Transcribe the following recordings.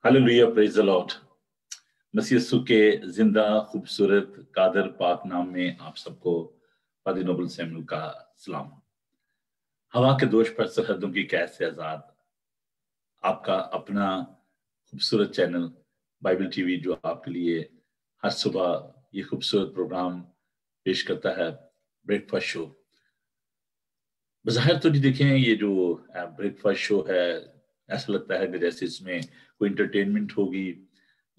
Hallelujah, praise the Lord. मसीह यीशु के जिंदा खूबसूरत कादर पाक नाम में आप सबको पादी नोबल सैमुअल का सलाम। हवा के दोष पर सरहदों की कैद से आजाद आपका अपना खूबसूरत चैनल बाइबल टीवी, जो आपके लिए हर सुबह ये खूबसूरत प्रोग्राम पेश करता है, ब्रेकफास्ट शो। बज़ाहिर तो नहीं देखें, ये जो ब्रेकफास्ट शो है, ऐसा लगता है कि जैसे इसमें कोई इंटरटेनमेंट होगी,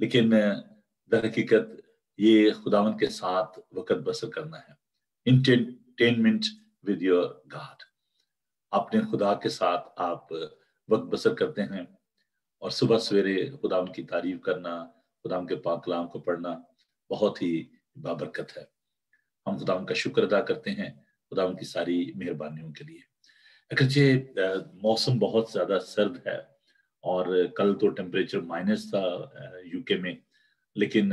लेकिन दर हकीकत ये खुदावंद के साथ वक्त बसर करना है। इंटरटेनमेंट विद योर गॉड, अपने खुदा के साथ आप वक्त बसर करते हैं और सुबह सवेरे खुदावंद की तारीफ करना, खुदावंद के पाक कलाम को पढ़ना बहुत ही बाबरकत है। हम खुदावंद का शुक्र अदा करते हैं खुदावंद की सारी मेहरबानियों के लिए। अगरचे मौसम बहुत ज्यादा सर्द है और कल तो टेम्परेचर माइनस था यूके में, लेकिन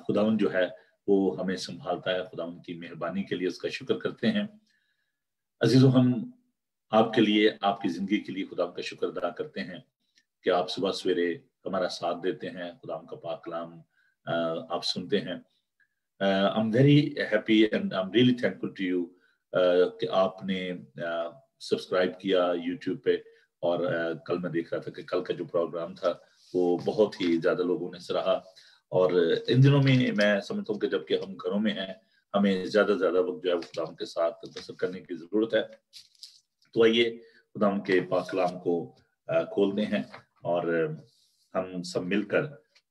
खुदावंद जो है वो हमें संभालता है। खुदावंद की मेहरबानी के लिए उसका शुक्र करते हैं। अजीजों, हम आपके लिए, आपकी जिंदगी के लिए खुदावंद का शुक्र अदा करते हैं कि आप सुबह सवेरे हमारा साथ देते हैं, खुदावंद का पाक कलाम आप सुनते हैं। I am very happy and I am really thankful to you कि आपने सब्सक्राइब किया यूट्यूब पे। और कल मैं देख रहा था कि कल का जो प्रोग्राम था वो बहुत ही ज्यादा लोगों ने सराहा। और इन दिनों में मैं समझता हूँ कि जबकि हम घरों में हैं, हमें ज्यादा ज्यादा वक्त जो है खुदावंद के साथ बसर करने की जरूरत है। तो आइए खुदावंद के पाक कलाम को खोलते हैं और हम सब मिलकर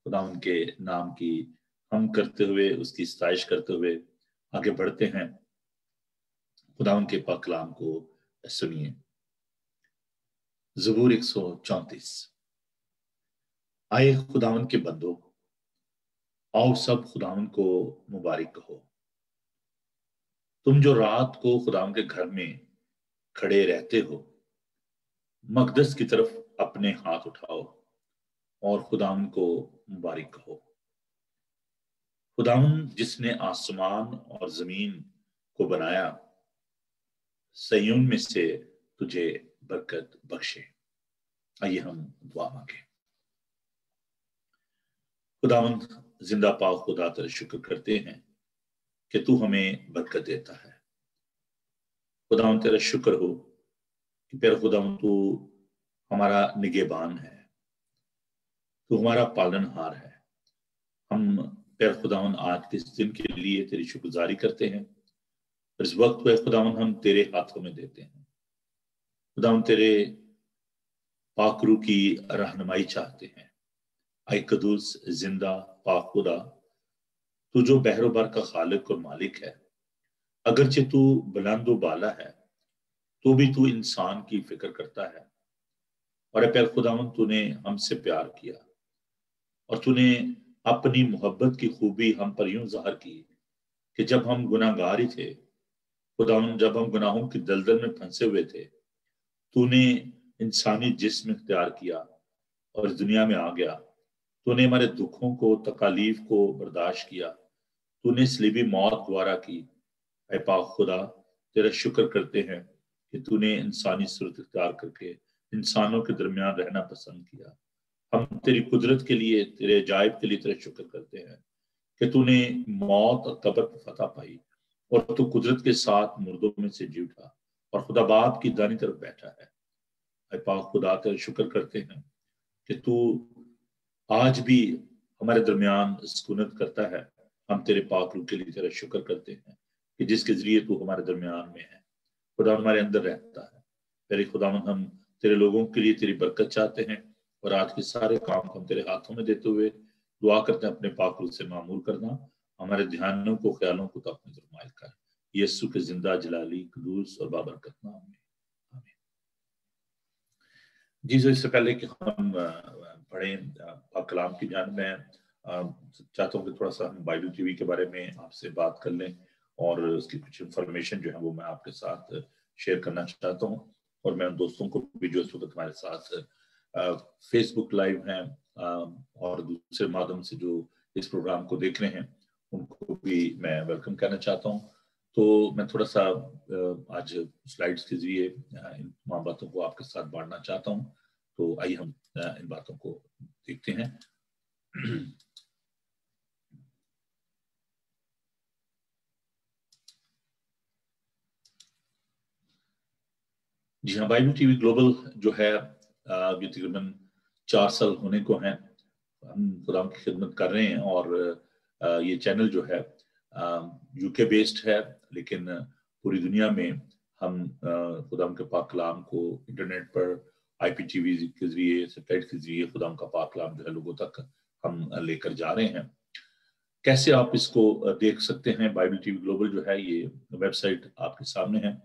खुदावंद के नाम की हम करते हुए, उसकी सताइश करते हुए आगे बढ़ते हैं। खुदावंद के पाक कलाम को सुनिए। ज़बूर 134। आए खुदावंद के बंदो, आओ सब खुदावंद को मुबारक कहो। तुम जो रात को खुदावंद के घर में खड़े रहते हो, मकदस की तरफ अपने हाथ उठाओ और खुदावंद को मुबारक कहो। खुदावंद जिसने आसमान और जमीन को बनाया, सय्योन में से तुझे बरकत बख्शे। आइए हम दुआ मांगे। खुदावंद जिंदा पाक खुदा तेरा शुक्र करते हैं कि तू हमें बरकत देता है। खुदावंद तेरा शुक्र हो कि प्यारा खुदावंद तू हमारा निगहबान है, तू हमारा पालनहार है। हम प्यारा खुदावंद आज के इस दिन के लिए तेरी शुक्रगुजारी करते हैं। इस वक्त पे खुदावंद हम तेरे हाथों में देते हैं। खुदावंद तेरे पाक रूह की रहनुमाई चाहते हैं। आई कदूस जिंदा पाक खुदा, तू जो बहरो बर का खालिक और मालिक है, अगरचे तू बुलंद व बाला है, तो भी तू इंसान की फिक्र करता है। और प्यार खुदावंद तूने हमसे प्यार किया और तूने अपनी मोहब्बत की खूबी हम पर यूं ज़ाहिर की कि जब हम गुनाहगार ही थे खुदावंद, जब हम गुनाहों की दलदल में फंसे हुए थे, तूने इंसानी जिस्म इख्तियार किया और इस दुनिया में आ गया। तूने हमारे दुखों को, तकालीफ को बर्दाश्त किया। तूने सलीबी मौत द्वारा की। ऐ पाक खुदा, तेरा शुक्र करते हैं कि तूने इंसानी सूरत इख्तियार करके इंसानों के दरमियान रहना पसंद किया। हम तेरी कुदरत के लिए, तेरे अजायब के लिए तेरा शुक्र करते हैं कि तूने मौत और कब्र पर फतह पाई और तू कुदरत के साथ मुर्दों में से जी उठा और खुदा बाप की दानी तरफ बैठा है। ऐ पाक खुदा, तेरा शुक्र करते हैं कि तू आज भी हमारे दरमियान सुकूनत करता है। हम तेरे पाक रूह के लिए तेरा शुक्र करते हैं कि जिसके जरिए तू हमारे दरमियान में है, खुदा हमारे अंदर रहता है। तेरे खुदावंद, हम तेरे लोगों के लिए तेरी बरकत चाहते हैं और आज के सारे काम को हम तेरे हाथों में देते हुए दुआ करते हैं, अपने पाक रूह से मामूर करना, हमारे ध्यानों को, ख्यालों को तो अपने तरफ माइल कर। यीशु के जिंदा जलाली कदूस और बाबरकत नाम में, आमीन। जी, इससे पहले कि हम पढ़ें पाक कलाम की जान, मैं चाहता हूँ कि थोड़ा सा हम बाइबल टीवी के बारे में आपसे बात कर लें और उसकी कुछ इंफॉर्मेशन जो है वो मैं आपके साथ शेयर करना चाहता हूँ। और मैं उन दोस्तों को भी जो इस वक्त हमारे साथ फेसबुक लाइव हैं और दूसरे माध्यम से जो इस प्रोग्राम को देख रहे हैं, उनको भी मैं वेलकम करना चाहता हूँ। तो मैं थोड़ा सा आज स्लाइड्स के जरिए इन तमाम बातों को आपके साथ बांटना चाहता हूँ। तो आइए हम इन बातों को देखते हैं। जी हाँ, बाइबल टीवी ग्लोबल जो है ये तकरीबन 4 साल होने को हैं, हम खुदा की खिदमत कर रहे हैं। और ये चैनल जो है यूके बेस्ड है, लेकिन पूरी दुनिया में हम खुदा के पाक कलाम को इंटरनेट पर IPTV के जरिए, सैटेलाइट के जरिए खुदा का पाक कलाम जो है लोगों तक हम लेकर जा रहे हैं। कैसे आप इसको देख सकते हैं? बाइबल टीवी ग्लोबल जो है, ये वेबसाइट आपके सामने है,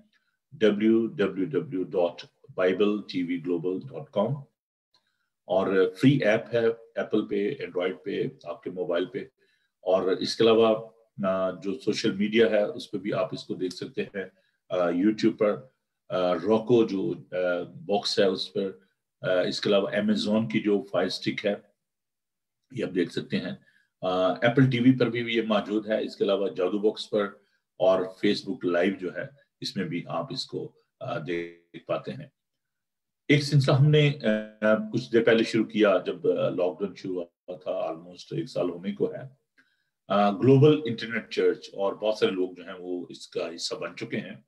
www.bibletvglobal.com, और फ्री ऐप है एप्पल पे, एंड्रॉयड पे, आपके मोबाइल पे। और इसके अलावा जो सोशल मीडिया है उस पर भी आप इसको देख सकते हैं, यूट्यूब पर, रोको जो बॉक्स है उस पर, इसके अलावा अमेजोन की जो फायर स्टिक है ये आप देख सकते हैं, एप्पल टीवी पर भी ये मौजूद है, इसके अलावा जादू बॉक्स पर, और फेसबुक लाइव जो है इसमें भी आप इसको देख पाते हैं। एक सिलसिला हमने कुछ देर पहले शुरू किया जब लॉकडाउन शुरू हुआ था, ऑलमोस्ट 1 साल होने को है, ग्लोबल इंटरनेट चर्च, और बहुत सारे लोग जो हैं वो इसका हिस्सा बन चुके हैं।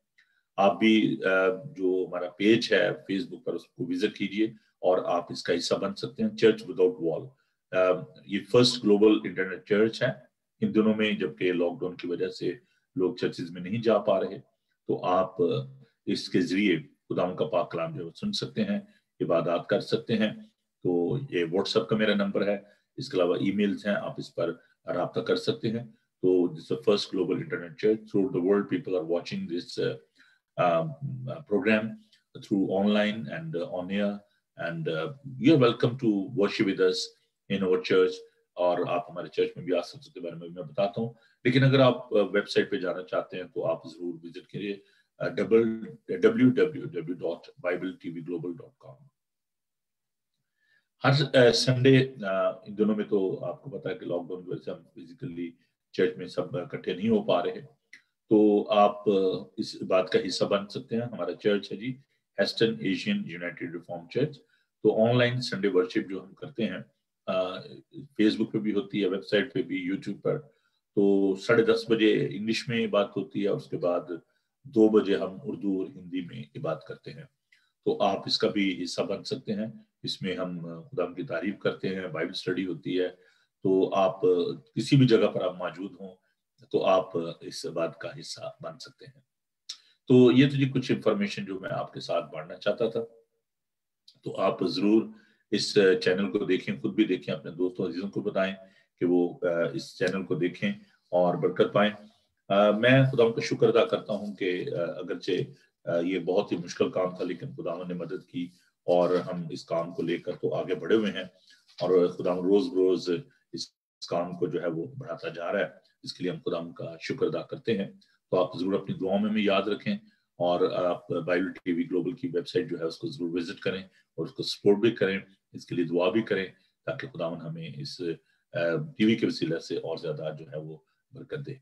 आप भी जो हमारा पेज है फेसबुक पर उसको विजिट कीजिए और आप इसका हिस्सा बन सकते हैं। चर्च विदाउट वॉल, ये फर्स्ट ग्लोबल इंटरनेट चर्च है इन दिनों में, जबकि लॉकडाउन की वजह से लोग चर्चेज में नहीं जा पा रहे, तो आप इसके जरिए खुदा का पाक कलाम जो सुन सकते हैं, इबादत कर सकते हैं। तो ये व्हाट्सएप का मेरा नंबर है, इसके अलावा ईमेल्स हैं, आप इस पर राब्ता कर सकते हैं। तो this first global internet church through the world, people are watching this program through online and on air, and you're welcome to worship with us in our church, और आप हमारे चर्च में भी आ सकते हैं, उसके बारे में मैं बताता हूँ। लेकिन अगर आप वेबसाइट पे जाना चाहते हैं तो आप जरूर विजिट करिए www.bibletvglobal.com। हर संडे, इन दिनों में तो आपको पता है कि लॉकडाउन की वजह से हम फिजिकली चर्च में सब इकट्ठे नहीं हो पा रहे, तो आप इस बात का हिस्सा बन सकते हैं। हमारा चर्च है जी Heston Asian United Reform Church. तो ऑनलाइन संडे वर्शिप जो हम करते हैं, फेसबुक पे भी होती है, वेबसाइट पे भी, यूट्यूब पर। तो 10:30 बजे इंग्लिश में बात होती है, और उसके बाद 2 बजे हम उर्दू और हिंदी में बात करते हैं। तो आप इसका भी हिस्सा बन सकते हैं। इसमें हम खुदा की तारीफ करते हैं, बाइबल स्टडी होती है। तो आप किसी भी जगह पर आप मौजूद हों तो आप इस बात का हिस्सा बन सकते हैं। तो ये तो जी कुछ इंफॉर्मेशन जो मैं आपके साथ बांटना चाहता था। तो आप जरूर इस चैनल को देखें, खुद भी देखें, अपने दोस्तों अजीजों को बताएं कि वो इस चैनल को देखें और बरकत पाएं। मैं खुदा का शुक्र अदा करता हूं कि अगरचे ये बहुत ही मुश्किल काम था, लेकिन खुदा ने मदद की और हम इस काम को लेकर तो आगे बढ़े हुए हैं, और खुदा रोज रोज इस काम को जो है वो बढ़ाता जा रहा है। इसके लिए हम खुदा का शुक्र अदा करते हैं। तो आप जरूर अपनी दुआओं में याद रखें, और आप बाइबल टीवी ग्लोबल की वेबसाइट जो है उसको जरूर विजिट करें और उसको सपोर्ट भी करें, इसके लिए दुआ भी करें, ताकि खुदावन हमें इस टीवी के वसीले से और ज्यादा जो है वो बरकत दे।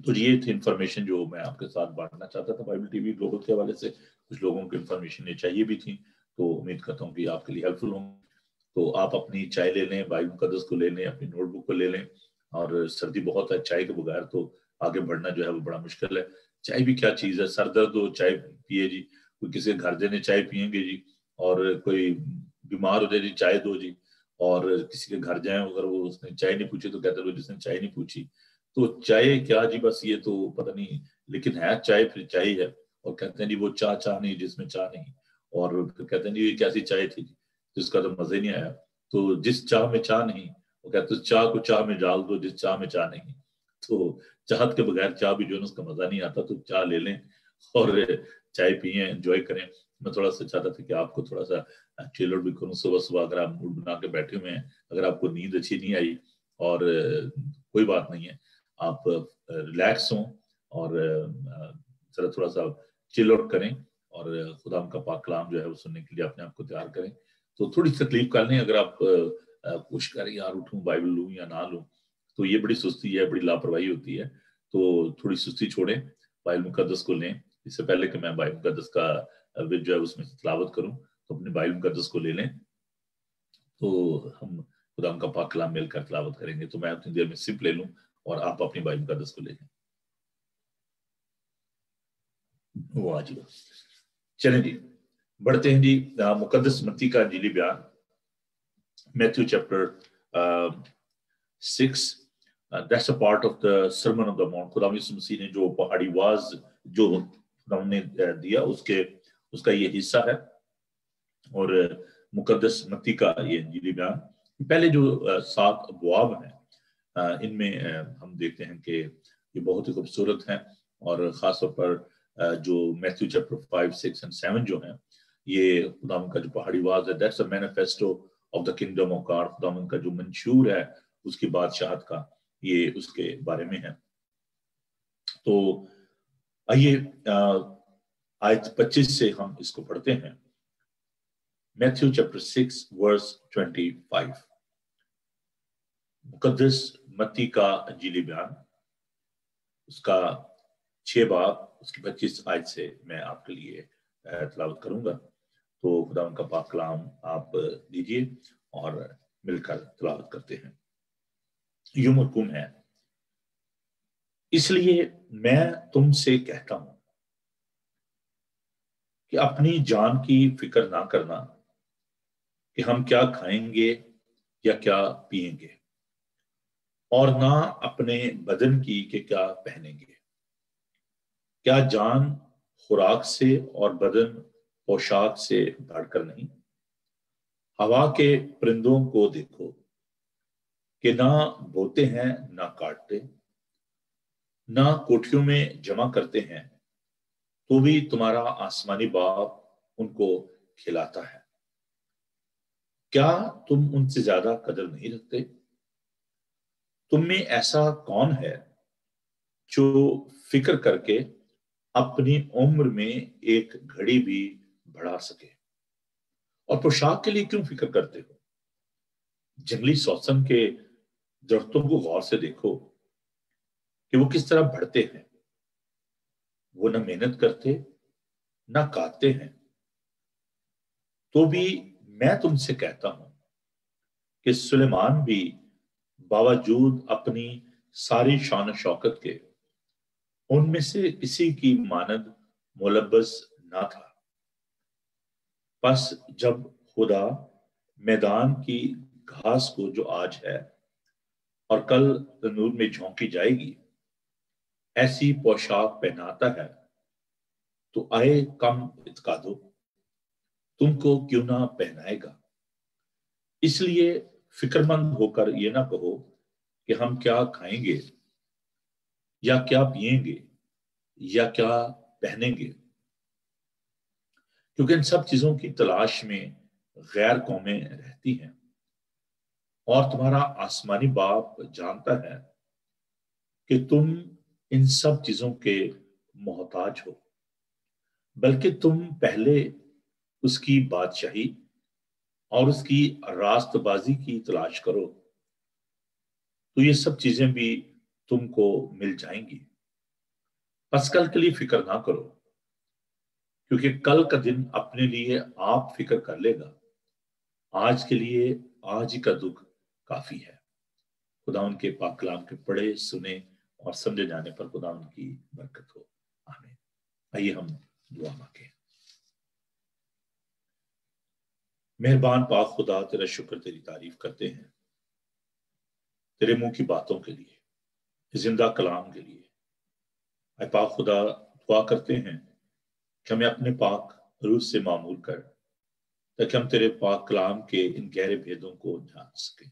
तो ये थी इंफॉर्मेशन जो मैं आपके साथ बांटना चाहता था बाइबल टीवी ग्लोबल के हवाले से। कुछ लोगों को इंफॉर्मेशन ये चाहिए भी थी, तो उम्मीद करता हूँ कि आपके लिए हेल्पफुल होंगे। तो आप अपनी चाय ले लें, बाइबल मुकद्दस को ले लें, अपनी नोटबुक को ले लें, और सर्दी बहुत है, चाय के बगैर तो आगे बढ़ना जो है वो बड़ा मुश्किल है। चाय भी क्या चीज है, सर दर्द हो चाय पिए जी, कोई किसी घर देने चाय पियेंगे जी, और कोई बीमार हो जाए जी चाय दो जी, और किसी के घर जाए अगर वो उसने चाय नहीं पूछी तो कहते हैं जिसने चाय नहीं पूछी। तो चाय क्या जी, बस ये तो पता नहीं, लेकिन है चाय फिर चाय है। और कहते हैं जी वो चाय चाह नहीं जिसमें चाह नहीं, और फिर कहते हैं जी ये कैसी चाय थी जिसका तो मजा ही नहीं आया। तो जिस चाह में चाह नहीं, वो कहते हैं चाह को चाह में डाल दो जिस चाह में चाह नहीं। तो चाहत के बगैर चाह भी जो है उसका मजा नहीं आता। तो चाह ले लें और चाय पिए, एंजॉय करें। मैं थोड़ा सा चाहता था कि आपको थोड़ा सा चिल आउट भी करूं सुबह सुबह। अगर आप मूड बना के बैठे हुए हैं, अगर आपको नींद अच्छी नहीं आई, और कोई बात नहीं है, आप रिलैक्स हों और जरा थोड़ा सा चिल आउट करें, और खुदा का पाक कलाम जो है वो सुनने के लिए अपने आप को तैयार करें। तो थोड़ी तकलीफ कर लें, अगर आप कोशिश करें यार उठूं बाइबल लूं या ना लूं, तो ये बड़ी सुस्ती है, बड़ी लापरवाही होती है। तो थोड़ी सुस्ती छोड़ें, बाइबल मुकद्दस को लें। इससे पहले कि मैं बाइबल मुकद्दस का विद जो है उसमें तिलावत करूं, تو اپنے بائبل مقدس کو لے لیں، تو ہم خدا کا پاک کلام مل کر تلاوت کریں گے. تو میں اتنی دیر میں سپ لے لوں اور آپ اپنی بائبل مقدس کو لے لیں. وہ آ جی چلیں جی بڑھتے ہیں جی. مقدس متی کا انجیلی بیان، Matthew chapter 6. That's a part of the Sermon on the Mount. خدا یسوع مسیح نے جو پہاڑی واز جو خدا نے دیا اس کا یہ حصہ ہے. اور مقدس متی کا یہ انجیلی بیان، پہلے جو 7 ابواب ہیں ان میں ہم دیکھتے ہیں کہ یہ بہت ہی خوبصورت ہیں. اور خاص طور پر جو میتھیو چیپٹر 5, 6 and 7 جو ہیں، یہ خدا کا جو پہاڑی واز ہے، That's a manifesto of the kingdom of God. خدا کا جو منشور ہے اس کی بادشاہت کا، یہ اس کے بارے میں ہے. تو آئیے آیت 25 سے ہم اس کو پڑھتے ہیں. میتھیو چیپٹر 6 ورس 25. مقدس متی کا انجیلی بیان، اس کا 6 باب، اس کی 25 آیت سے میں آپ کے لیے تلاوت کروں گا. تو خدا ان کا پاک کلام آپ دیجیے اور مل کر تلاوت کرتے ہیں. یوں مرکوم ہے، اس لیے میں تم سے کہتا ہوں کہ اپنی جان کی فکر نہ کرنا کہ ہم کیا کھائیں گے یا کیا پئیں گے، اور نہ اپنے بدن کی کہ کیا پہنیں گے. کیا جان خوراک سے اور بدن پوشاک سے بڑھ کر نہیں؟ ہوا کے پرندوں کو دیکھو کہ نہ بوتے ہیں نہ کاٹتے، نہ کوٹھیوں میں جمع کرتے ہیں، تو بھی تمہارا آسمانی باپ ان کو کھلاتا ہے. کیا تم ان سے زیادہ قدر نہیں رکھتے؟ تم میں ایسا کون ہے جو فکر کر کے اپنی عمر میں ایک گھڑی بھی بڑھا سکے؟ اور پوشاک کے لیے کیوں فکر کرتے ہو؟ جنگلی سوسن کے درختوں کو غور سے دیکھو کہ وہ کس طرح بڑھتے ہیں. وہ نہ محنت کرتے نہ کاٹتے ہیں. تو بھی میں تم سے کہتا ہوں کہ سلیمان بھی باوجود اپنی ساری شان و شوکت کے ان میں سے کسی کی مانند ملبس نہ تھا. پس جب خدا میدان کی گھاس کو جو آج ہے اور کل تنور میں جھونکی جائے گی ایسی پوشاک پہناتا ہے، تو آئے کم اعتقادو تم کو کیوں نہ پہنائے گا. اس لیے فکر مند ہو کر یہ نہ کہو کہ ہم کیا کھائیں گے یا کیا پئیں گے یا کیا پہنیں گے، کیونکہ ان سب چیزوں کی تلاش میں غیر قومیں رہتی ہیں، اور تمہارا آسمانی باپ جانتا ہے کہ تم ان سب چیزوں کے محتاج ہو. بلکہ تم پہلے اس کی بادشاہی اور اس کی راست بازی کی تلاش کرو، تو یہ سب چیزیں بھی تم کو مل جائیں گی. پس کل کے لیے فکر نہ کرو، کیونکہ کل کا دن اپنے لیے آپ فکر کر لے گا. آج کے لیے آج ہی کا دکھ کافی ہے. خدا ان کے پاک کلام کے پڑھے سنے اور سمجھے جانے پر خدا ان کی برکت ہو. آمین. آئیے ہم دعا مانگیں. مہربان پاک خدا، تیرا شکر، تیری تعریف کرتے ہیں تیرے منہ کی باتوں کے لیے، زندہ کلام کے لیے. اے پاک خدا، دعا کرتے ہیں کہ ہمیں اپنے پاک روح سے معمور کر، تاکہ ہم تیرے پاک کلام کے ان گہرے بھیدوں کو جان سکیں.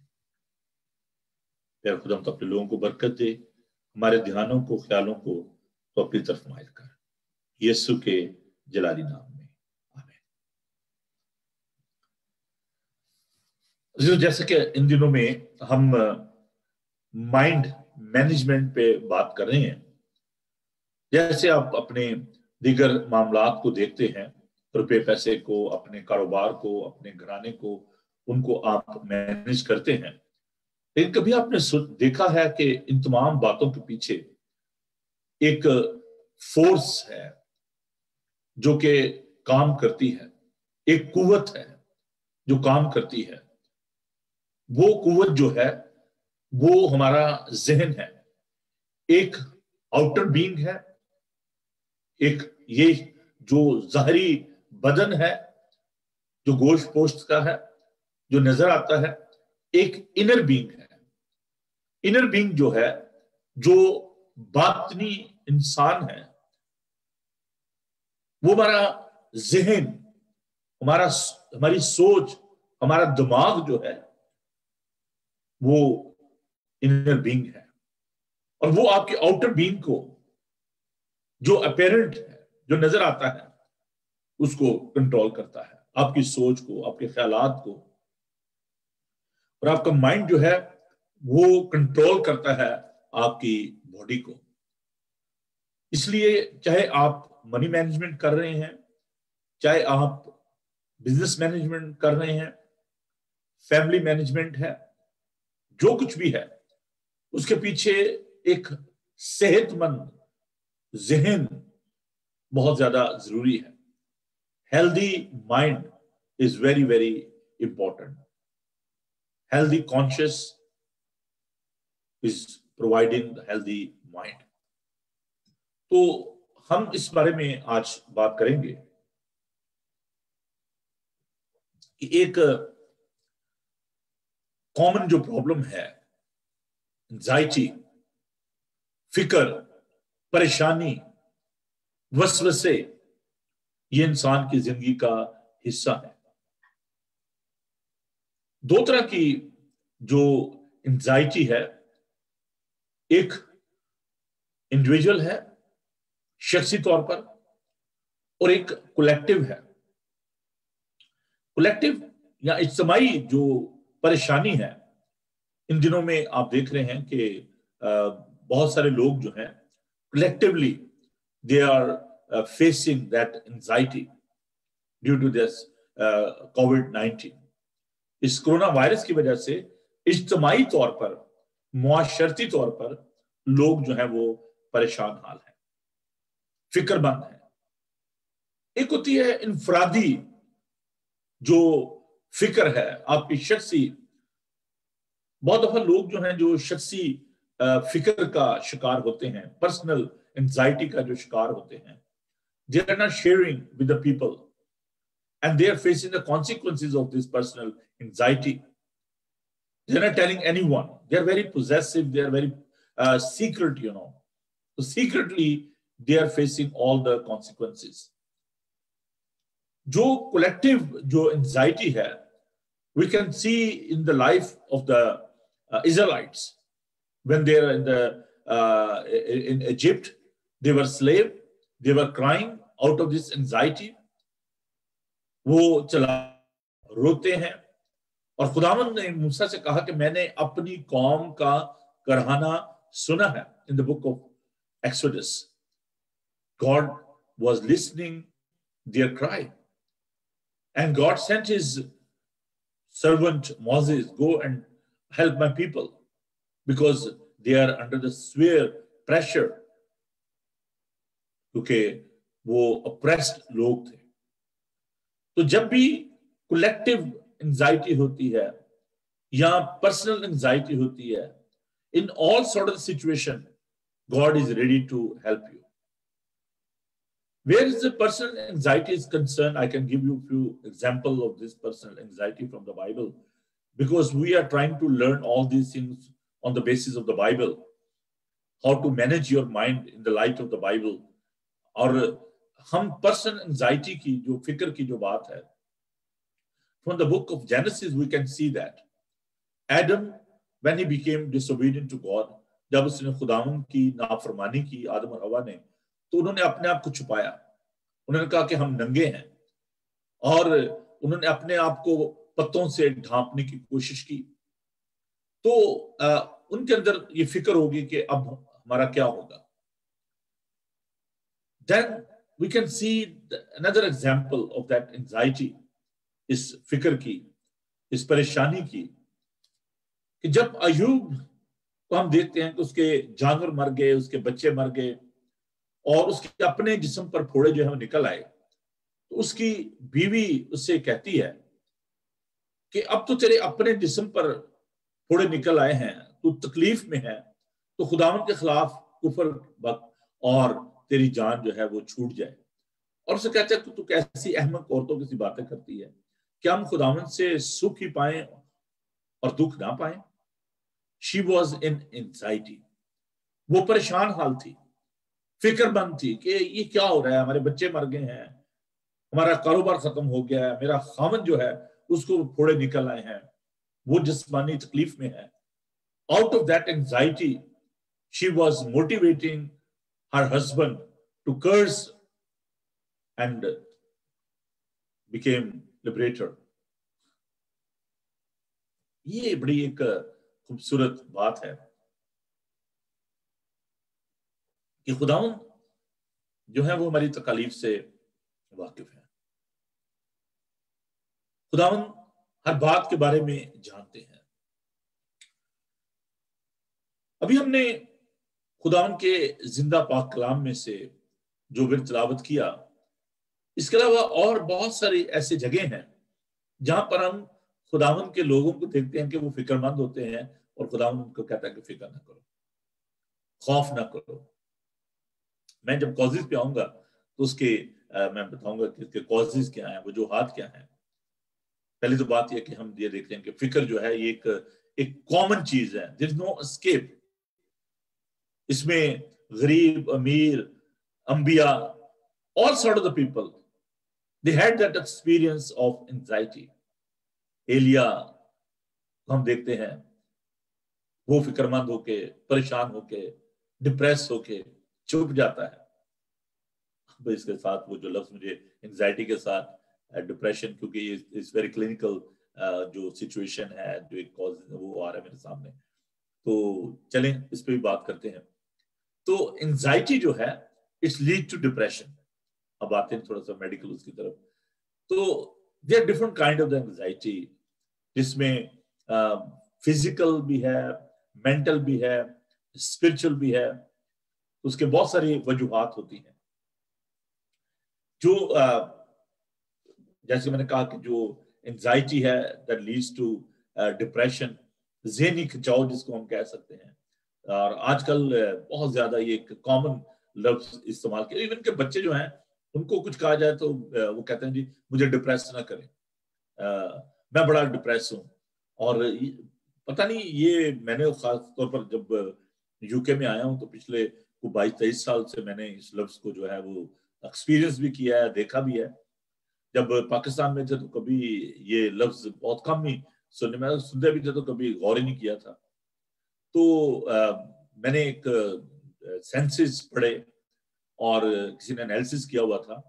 اے خدا، ہم تو اپنے لوگوں کو برکت دے، ہمارے دھیانوں کو، خیالوں کو تو اپنی طرف مائل کر، یسوع کے جلالی نام میں آمین. جیسے کہ ان دنوں میں ہم مائنڈ مینجمنٹ پہ بات کر رہے ہیں. جیسے آپ اپنے دیگر معاملات کو دیکھتے ہیں، روپے پیسے کو، اپنے کاروبار کو، اپنے گھرانے کو، ان کو آپ مینج کرتے ہیں. لیکن کبھی آپ نے دیکھا ہے کہ ان تمام باتوں کے پیچھے ایک فورس ہے جو کہ کام کرتی ہے، ایک قوت ہے جو کام کرتی ہے. وہ قوت جو ہے وہ ہمارا ذہن ہے. ایک آؤٹر بینگ ہے، ایک یہ جو ظاہری بدن ہے جو گوشت پوشت کا ہے جو نظر آتا ہے. ایک انر بینگ ہے. انر بینگ جو ہے جو باطنی انسان ہے، وہ ہمارا ذہن، ہماری سوچ، ہمارا دماغ جو ہے وہ انر بینگ ہے. اور وہ آپ کے آؤٹر بینگ کو جو اپیرنٹ ہے، جو نظر آتا ہے، اس کو کنٹرول کرتا ہے، آپ کی سوچ کو، آپ کے خیالات کو. اور آپ کا مائنڈ جو ہے وہ کنٹرول کرتا ہے آپ کی باڈی کو. اس لیے چاہے آپ منی مینجمنٹ کر رہے ہیں، چاہے آپ بزنس مینجمنٹ کر رہے ہیں، فیملی مینجمنٹ ہے، جو کچھ بھی ہے، اس کے پیچھے ایک صحت مند ذہن بہت زیادہ ضروری ہے. Healthy mind is very very important. Healthy conscious is providing the healthy mind. تو ہم اس بارے میں آج بات کریں گے کہ ایک کامن جو پرابلم ہے، انزائٹی، فکر، پریشانی، وسوسے، یہ انسان کی زندگی کا حصہ ہے. دو طرح کی جو انزائٹی ہے، ایک انڈیویجول ہے شخصی طور پر، اور ایک کولیکٹیو ہے. کولیکٹیو یا اجتماعی جو پریشانی ہے، ان دنوں میں آپ دیکھ رہے ہیں کہ بہت سارے لوگ جو ہیں collectively they are facing that anxiety due to this COVID-19. اس کرونا وائرس کی وجہ سے اجتماعی طور پر، معاشرتی طور پر لوگ جو ہیں وہ پریشان حال ہیں، فکر مند ہیں. ایک ہوتی ہے انفرادی جو فکر ہے، آپ کی شخصی. بہت دفعہ لوگ جو ہیں جو شخصی فکر کا شکار ہوتے ہیں، پرسنل انزائٹی کا جو شکار ہوتے ہیں، they are not sharing with the people and they are facing the consequences of this personal anxiety. They are not telling anyone. They are very possessive, they are very secret, So secretly they are facing all the consequences. جو collective جو anxiety ہے, we can see in the life of the Israelites when they are in Egypt. They were slave, they were crying out of this anxiety. وہ چلا روتے ہیں، اور خداوند نے موسیٰ سے کہا کہ میں نے اپنی قوم کا کرہانہ سنا ہے. In the book of Exodus, God was listening their cry, and God sent his servant Moses, go and help my people because they are under the severe pressure. کیونکہ وہ اپریسڈ لوگ تھے. تو جب بھی کولیکٹیو انزائٹی ہوتی ہے یا پرسنل انزائٹی ہوتی ہے, in all sort of situation, God is ready to help you. Where is the personal anxiety is concerned, I can give you a few examples of this personal anxiety from the Bible, because we are trying to learn all these things on the basis of the Bible, how to manage your mind in the light of the Bible. اور ہم personal anxiety کی جو فکر کی جو بات ہے, from the book of Genesis we can see that Adam, when he became disobedient to God, جب اس نے خداوند کی نافرمانی کی, آدم اور حوا نے, تو انہوں نے اپنے آپ کو چھپایا. انہوں نے کہا کہ ہم ننگے ہیں, اور انہوں نے اپنے آپ کو پتوں سے ڈھانپنے کی کوشش کی. تو ان کے اندر یہ فکر ہوگی کہ اب ہمارا کیا ہوگا. Then we can see another example of that anxiety, اس فکر کی, اس پریشانی کی, کہ جب ایوب کو ہم دیکھتے ہیں کہ اس کے جانور مر گئے, اس کے بچے مر گئے, اور اس کے اپنے جسم پر پھوڑے جو ہیں وہ نکل آئے. تو اس کی بیوی اس سے کہتی ہے کہ اب تو تیرے اپنے جسم پر پھوڑے نکل آئے ہیں، تو تکلیف میں ہے، تو خداوند کے خلاف کفر اور تیری جان جو ہے وہ چھوٹ جائے. اور اسے کہتے ہیں تو کیسی احمق عورتوں کی باتیں کرتی ہے، کہ ہم خداوند سے سکھ ہی پائیں اور دکھ نہ پائیں. She was in anxiety. وہ پریشان حال تھی، فکر مند تھی کہ یہ کیا ہو رہا ہے، ہمارے بچے مر گئے ہیں، ہمارا کاروبار ختم ہو گیا ہے، میرا خاوند جو ہے اس کو پھوڑے نکل آئے ہیں، وہ جسمانی تکلیف میں ہے. Out of that anxiety, she was motivating her husband to curse and became liberator. یہ بڑی ایک خوبصورت بات ہے کہ خداوند جو ہے وہ ہماری تکالیف سے واقف ہے. خداوند ہر بات کے بارے میں جانتے ہیں. ابھی ہم نے خداوند کے زندہ پاک کلام میں سے جو ورد تلاوت کیا، اس کے علاوہ اور بہت ساری ایسے جگہ ہیں جہاں پر ہم خداوند کے لوگوں کو دیکھتے ہیں کہ وہ فکر مند ہوتے ہیں اور خداوند ان کو کہتا ہے کہ فکر نہ کرو، خوف نہ کرو. میں جب کازز پہ آؤں گا تو اس کے میں بتاؤں گا کہ اس کے کازز کیا ہیں، وجوہات کیا ہیں. پہلی تو بات یہ کہ ہم یہ دیکھتے ہیں کہ فکر جو ہے یہ ایک کامن چیز ہے. there is no escape. اس میں غریب، امیر، انبیاء، all sort of the people, they had that experience of anxiety. ایلیا ہم دیکھتے ہیں وہ فکر مند ہو کے، پریشان ہو کے، ڈپریس ہو کے چھپ جاتا ہے. اس کے ساتھ وہ جو لفظ مجھے انگزائٹی کے ساتھ ڈپریشن، کیونکہ یہ اس ویری کلینکل جو سچویشن ہے، جو ایک کاز وہ آ رہا ہے میرے سامنے، تو چلیں اس پہ بھی بات کرتے ہیں. تو انگزائٹی جو ہے اٹس لیڈ ٹو ڈپریشن. اب آتے ہیں تھوڑا سا میڈیکل اس کی طرف. تو there different kind of the anxiety, جس میں فزیکل بھی ہے، مینٹل بھی ہے، اسپرچل بھی ہے. اس کے بہت ساری وجوہات ہوتی ہیں. جو جیسے میں نے کہا کہ جو انگزائٹی ہے that leads to ڈپریشن، ذہنی کھنچاؤ جس کو ہم کہہ سکتے ہیں. اور آج کل بہت زیادہ یہ ایک کامن لفظ استعمال کیا. ایون کہ بچے جو ہیں ان کو کچھ کہا جائے تو وہ کہتے ہیں جی مجھے ڈپریس نہ کریں، میں بڑا ڈپریس ہوں. اور پتہ نہیں، یہ میں نے خاص طور پر جب یو کے میں آیا ہوں تو پچھلے 22-23 سال سے میں نے اس لفظ کو جو ہے وہ ایکسپیرینس بھی کیا ہے، دیکھا بھی ہے. جب پاکستان میں تھے تو کبھی یہ لفظ بہت کم ہی سنتے بھی تھے، تو کبھی غور ہی نہیں کیا تھا. تو میں نے ایک سینسز پڑھے اور کسی نے انالیسس کیا ہوا تھا،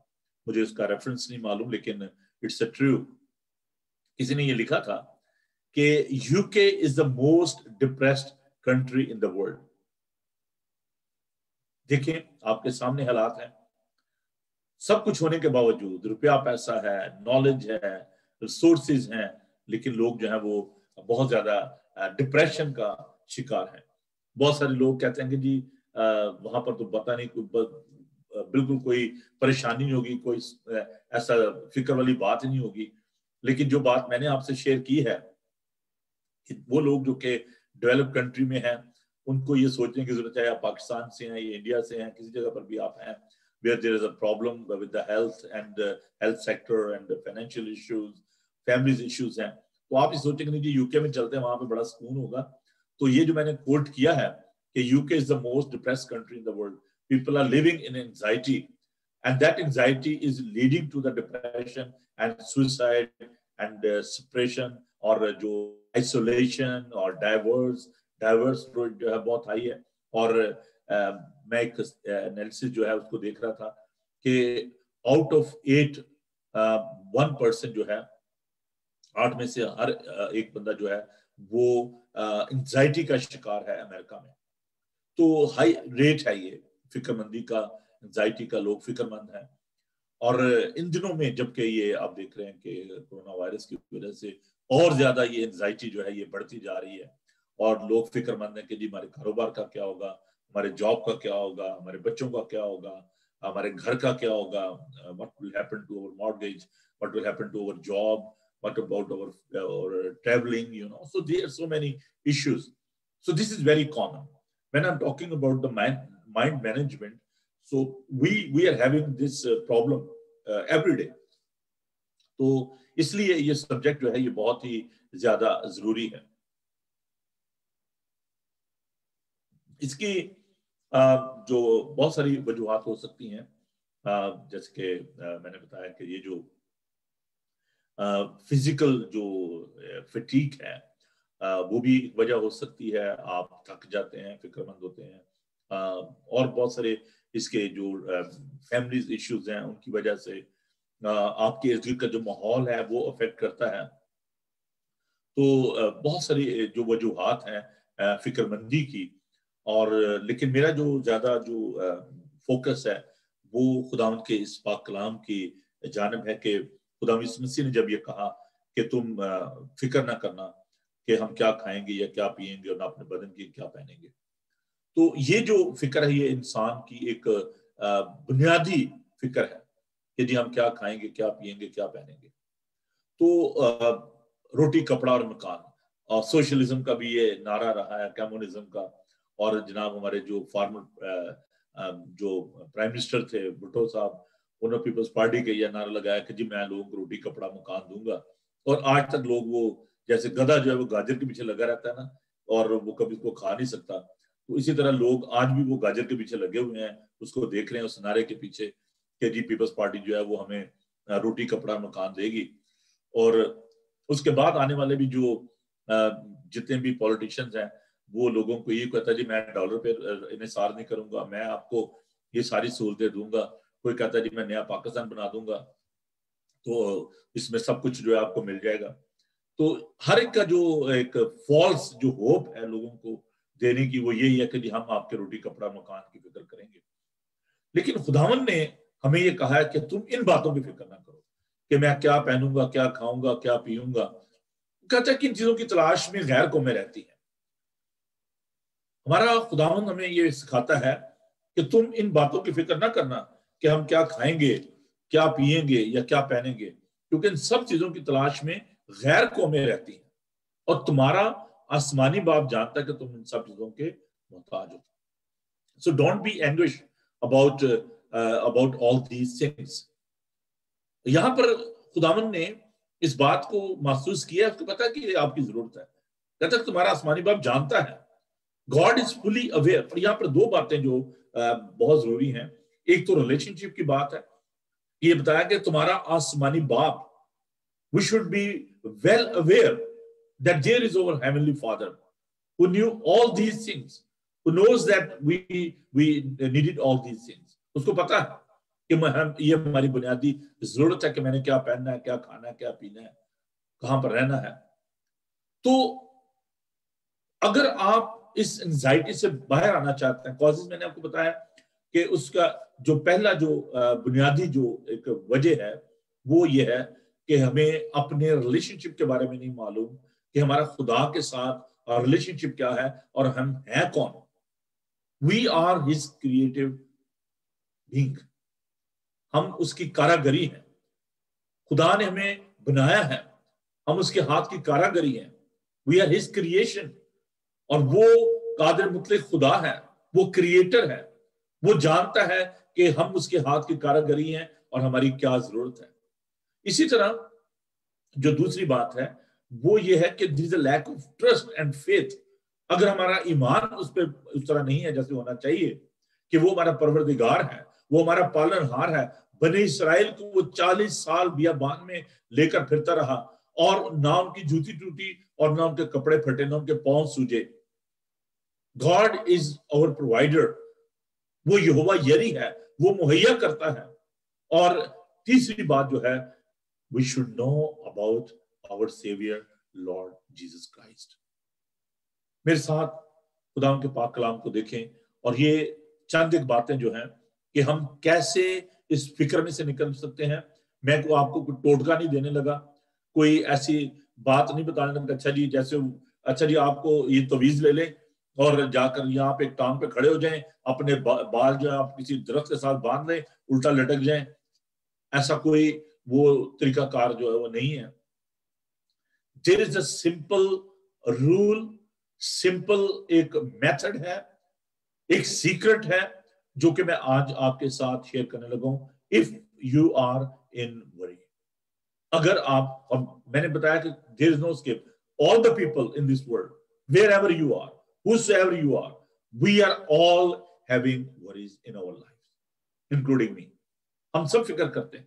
مجھے اس کا ریفرنس نہیں معلوم لیکن اٹس اے ٹرو. کسی نے یہ لکھا تھا کہ U K is the most depressed country in the world. دیکھیں آپ کے سامنے حالات ہیں، سب کچھ ہونے کے باوجود، روپیہ پیسہ ہے، نالج ہے، ریسورسز ہیں، لیکن لوگ جو ہیں وہ بہت زیادہ ڈپریشن کا شکار ہیں. بہت سارے لوگ کہتے ہیں کہ جی وہاں پر تو پتہ نہیں، بالکل کوئی پریشانی نہیں ہوگی، کوئی ایسا فکر والی بات نہیں ہوگی. لیکن جو بات میں نے آپ سے شیئر کی ہے، وہ لوگ جو کہ ڈیولپ کنٹری میں ہیں ان کو یہ سوچنے کی ضرورت ہے، آپ پاکستان سے ہیں یا انڈیا سے ہیں، کسی جگہ پر بھی آپ ہیں where there is a problem with the health and health sector and financial issues, families issues ہیں، تو آپ یہ سوچیں کہ نہیں جی یو کے میں چلتے ہیں، وہاں پہ بڑا سکون ہوگا. تو یہ جو میں نے کوٹ کیا ہے کہ یو کے is the most depressed country in the world, people are living in anxiety and that anxiety is leading to the depression and suicide and suppression اور جو isolation اور diverse جو ہے بہت ہائی ہے. اور میں ایک انالیسس جو ہے اس کو دیکھ رہا تھا کہ آؤٹ آف 8 1% جو ہے، 8 میں سے ہر ایک بندہ جو ہے وہ انگزائٹی کا شکار ہے امریکہ میں. تو ہائی ریٹ ہے یہ فکر مندی کا، انگزائٹی کا. لوگ فکر مند ہیں. اور ان دنوں میں جبکہ یہ آپ دیکھ رہے ہیں کہ کورونا وائرس کی وجہ سے اور زیادہ یہ انگزائٹی جو ہے یہ بڑھتی جا رہی ہے، اور لوگ فکر مند ہیں کہ جی ہمارے کاروبار کا کیا ہوگا، ہمارے جاب کا کیا ہوگا، ہمارے بچوں کا کیا ہوگا، हमारे घर का क्या होगा, what will happen to our mortgage, what will happen to our job, what about our traveling, you know. So there are so many issues. So this is very common when I'm talking about the mind management. So we are having this problem every day. तो इसलिए ये subject जो है ये बहुत ही ज्यादा जरूरी है. इसकी जो बहुत सारी वजूहात हो सकती हैं, जैसे कि मैंने बताया कि ये जो फिजिकल जो फटीग है वो भी एक वजह हो सकती है. आप थक जाते हैं, फिक्रमंद होते हैं, और बहुत सारे इसके जो फैमिली इश्यूज हैं उनकी वजह से आपके इर्द गिर्द का जो माहौल है वो अफेक्ट करता है. तो बहुत सारी जो वजूहात हैं फिक्रमंदी की. और लेकिन मेरा जो ज्यादा जो फोकस है वो खुदावंद के इस पाक कलाम की जानिब है कि खुदावंद यीशु मसीह ने जब ये कहा कि तुम फिक्र ना करना कि हम क्या खाएंगे या क्या पिएंगे और ना अपने बदन की क्या पहनेंगे. तो ये जो फिक्र है ये इंसान की एक बुनियादी फिक्र है कि जी हम क्या खाएंगे, क्या पिएंगे, क्या पहनेंगे. तो रोटी, कपड़ा और मकान, और सोशलिज्म का भी ये नारा रहा है, कम्युनिज्म का. और जनाब हमारे जो फॉर्मर जो प्राइम मिनिस्टर थे भुट्टो साहब, उन्होंने पीपल्स पार्टी के ये नारा लगाया कि जी मैं लोगों को रोटी, कपड़ा, मकान दूंगा. और आज तक लोग वो जैसे गधा जो है वो गाजर के पीछे लगा रहता है ना, और वो कभी उसको खा नहीं सकता. तो इसी तरह लोग आज भी वो गाजर के पीछे लगे हुए हैं, उसको देख रहे हैं उस नारे के पीछे कि जी पीपल्स पार्टी जो है वो हमें रोटी, कपड़ा, मकान देगी. और उसके बाद आने वाले भी जो जितने भी पॉलिटिशियंस हैं वो लोगों को ये कहता है जी मैं डॉलर पे इन्हिसार नहीं करूंगा, मैं आपको ये सारी सहूलतें दूंगा. कोई कहता है जी मैं नया पाकिस्तान बना दूंगा, तो इसमें सब कुछ जो है आपको मिल जाएगा. तो हर एक का जो एक फॉल्स जो होप है लोगों को देने की वो यही है कि जी हम आपके रोटी, कपड़ा, मकान की फिक्र करेंगे. लेकिन खुदावंद ने हमें ये कहा है कि तुम इन बातों की फिक्र ना करो कि मैं क्या पहनूंगा, क्या खाऊंगा, क्या पीऊंगा. कहता है कि इन चीजों की तलाश में गैर कौमें रहती हैं. हमारा खुदावंद हमें ये सिखाता है कि तुम इन बातों की फिक्र ना करना कि हम क्या खाएंगे, क्या पिएंगे या क्या पहनेंगे, क्योंकि इन सब चीजों की तलाश में गैर कौमें रहती हैं और तुम्हारा आसमानी बाप जानता है कि तुम इन सब चीजों के मोहताज हो. So don't be anguish about all these things. यहां पर खुदावंद ने इस बात को महसूस किया, उसको पता है कि आपकी जरूरत है. कहता है तुम्हारा आसमानी बाप जानता है. God is fully aware. और यहाँ पर दो बातें जो बहुत जरूरी हैं. एक तो रिलेशनशिप की बात है, ये बताया कि तुम्हारा आसमानी बाप, we should be well aware that there is our heavenly father who knew all these things, who knows that we needed all these things. उसको पता है कि ये हमारी बुनियादी जरूरत है कि मैंने क्या पहनना है, क्या खाना है, क्या पीना है, कहां पर रहना है. तो अगर आप इस एंजाइटी से बाहर आना चाहते हैं, कॉजेज मैंने आपको बताया कि उसका जो पहला जो बुनियादी जो एक वजह है वो ये है कि हमें अपने रिलेशनशिप के बारे में नहीं मालूम कि हमारा खुदा के साथ रिलेशनशिप क्या है और हम हैं कौन. We are his creative being. हम उसकी कारागरी हैं. खुदा ने हमें बनाया है, हम उसके हाथ की कारागरी हैं. We are his creation. और वो कादिर मुतलक खुदा है, वो क्रिएटर है, वो जानता है कि हम उसके हाथ की कारागरी हैं और हमारी क्या जरूरत है. इसी तरह जो दूसरी बात है वो ये है कि there is a lack of trust and faith. अगर हमारा ईमान उस पर उस तरह नहीं है जैसे होना चाहिए कि वो हमारा परवरदिगार है, वो हमारा पालनहार है. बनी इस्राएल को वो 40 साल बियाबान में लेकर फिरता रहा और ना उनकी जूती टूटी और ना उनके कपड़े फटे, ना उनके पांव सूजे. God is our provider. वो यहोवा यरी है, वो मुहैया करता है. और तीसरी बात जो है, we should know about our saviour Lord Jesus Christ. मेरे साथ खुदा के पाक कलाम को देखें और ये चंद एक बातें जो हैं कि हम कैसे इस फिक्र में से निकल सकते हैं. मैं को आपको कोई टोटका नहीं देने लगा, कोई ऐसी बात नहीं बताने लगा अच्छा जी जैसे अच्छा जी आपको ये तवीज ले लें اور جا کر یہاں پہ ایک ٹانگ پہ کھڑے ہو جائیں, اپنے بال جو ہے آپ کسی درخت کے ساتھ باندھ لیں, الٹا لٹک جائیں. ایسا کوئی وہ طریقہ کار جو ہے وہ نہیں ہے. There is a simple rule, simple ایک میتھڈ ہے, ایک سیکرٹ ہے جو کہ میں آج آپ کے ساتھ شیئر کرنے لگا ہوں. If you are in worry, اگر آپ, میں نے بتایا کہ there is no escape. All the people in this world, wherever you are, whosoever you are, we are all having worries in our lives, including me. ہم سب فکر کرتے ہیں.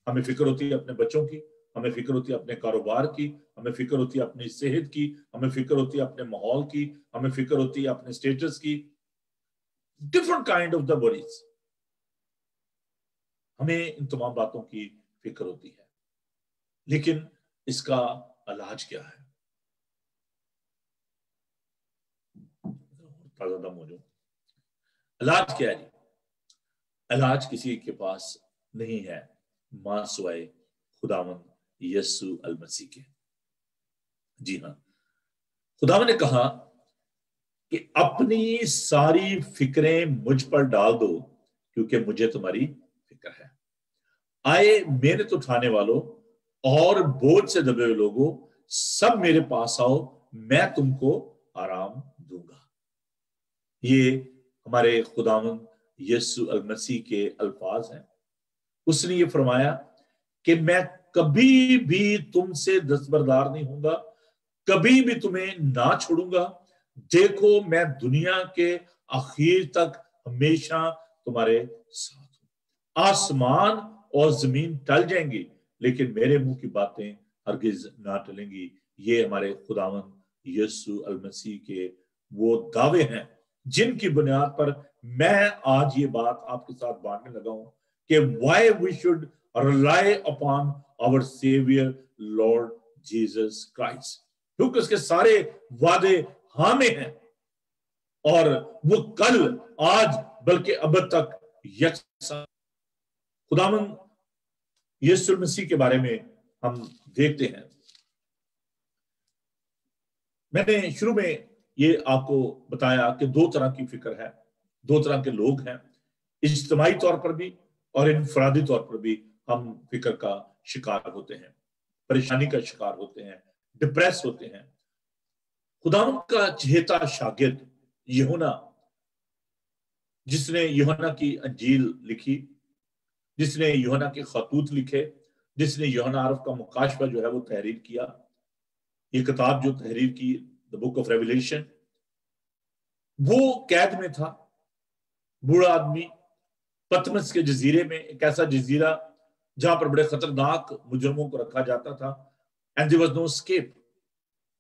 ہمیں فکر ہوتی ہے اپنے بچوں کی, ہمیں فکر ہوتی ہے اپنے کاروبار کی, ہمیں فکر ہوتی ہے اپنی صحت کی, ہمیں فکر ہوتی ہے اپنے ماحول کی, ہمیں فکر ہوتی ہے اپنے سٹیٹس کی. Different kind of the worries. ہمیں ان تمام باتوں کی فکر ہوتی ہے, لیکن اس کا علاج کیا ہے؟ تازہ دم ہو جاؤ. علاج کیا ہے جی؟ علاج کسی کے پاس نہیں ہے ماں سوائے خداوند یسوع المسیح کے. جی ہاں, خداوند نے کہا کہ اپنی ساری فکریں مجھ پر ڈال دو کیونکہ مجھے تمہاری فکر ہے. آئے محنت اٹھانے والوں اور بوجھ سے دبے ہوئے لوگوں, سب میرے پاس آؤ, میں تم کو آرام دوں گا. یہ ہمارے خداوند یسوع المسیح کے الفاظ ہیں. اس نے یہ فرمایا کہ میں کبھی بھی تم سے دستبردار نہیں ہوں گا, کبھی بھی تمہیں نہ چھوڑوں گا. دیکھو میں دنیا کے آخر تک ہمیشہ تمہارے ساتھ ہوں. آسمان اور زمین ٹل جائیں گی لیکن میرے منہ کی باتیں ہرگز نہ ٹلیں گی. یہ ہمارے خداوند یسوع المسیح کے وہ دعوے ہیں جن کی بنیاد پر میں آج یہ بات آپ کے ساتھ بانٹنے لگا ہوں کہ why we should rely upon our Savior Lord Jesus Christ. کیونکہ اس کے سارے وعدے ہاں میں ہیں اور وہ کل, آج, بلکہ اب تک یکساں. خداوند یسوع المسیح کے بارے میں ہم دیکھتے ہیں. میں نے شروع میں یہ آپ کو بتایا کہ دو طرح کی فکر ہے, دو طرح کے لوگ ہیں. اجتماعی طور پر بھی اور انفرادی طور پر بھی ہم فکر کا شکار ہوتے ہیں, پریشانی کا شکار ہوتے ہیں, ڈپریس ہوتے ہیں. خداوند کا چہیتا شاگرد یوحنا, جس نے یوحنا کی انجیل لکھی, جس نے یوحنا کے خطوط لکھے, جس نے یوحنا عرف کا مکاشفہ جو ہے وہ تحریر کیا, یہ کتاب جو تحریر کی The Book of Revelation, وہ قید میں تھا. بوڑھا آدمی پتمس کے جزیرے میں, ایک ایسا جزیرہ جہاں پر بڑے خطرناک مجرموں کو رکھا جاتا تھا. And there was no escape.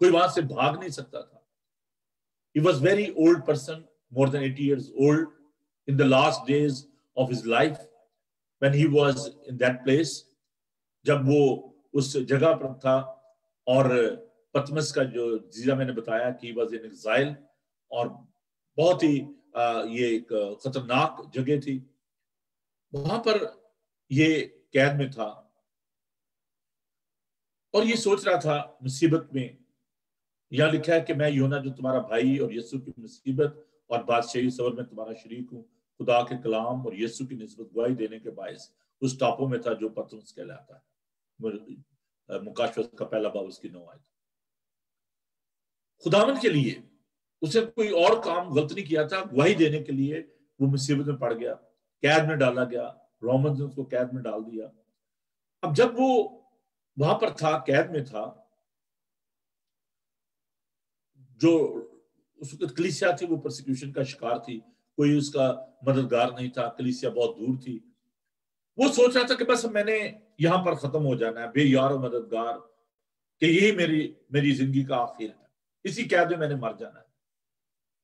کوئی وہاں سے بھاگ نہیں سکتا تھا. He was very old person, more than 80 years old, in the last days of his life when he was in that place. جب وہ اس جگہ پر تھا, اور پتمس کا جو جزیرہ میں نے بتایا کہ he was in exile, اور بہت ہی یہ ایک خطرناک جگہ تھی. وہاں پر یہ قید میں تھا اور یہ سوچ رہا تھا مصیبت میں. یہاں لکھا ہے کہ میں یوحنا جو تمہارا بھائی اور یسوع کی مصیبت اور بادشاہی صبر میں تمہارا شریک ہوں, خدا کے کلام اور یسوع کی نسبت گواہی دینے کے باعث اس ٹاپو میں تھا جو پتمس کہلاتا ہے. مکاشفہ کا پہلا باب اس کی 9 آیت. خداوند کے لیے اس نے کوئی اور کام غلط نہیں کیا تھا, گواہی دینے کے لیے وہ مصیبت میں پڑ گیا, قید میں ڈالا گیا. رومنز نے اس کو قید میں ڈال دیا. اب جب وہ وہاں پر تھا, قید میں تھا, جو اس وقت کلیسیا تھی وہ پرسیکیوشن کا شکار تھی, کوئی اس کا مددگار نہیں تھا, کلیسیا بہت دور تھی. وہ سوچ رہا تھا کہ بس میں نے یہاں پر ختم ہو جانا ہے, بے یار و مددگار, کہ یہی میری زندگی کا آخر ہے, اسی قید میں میں نے مر جانا ہے.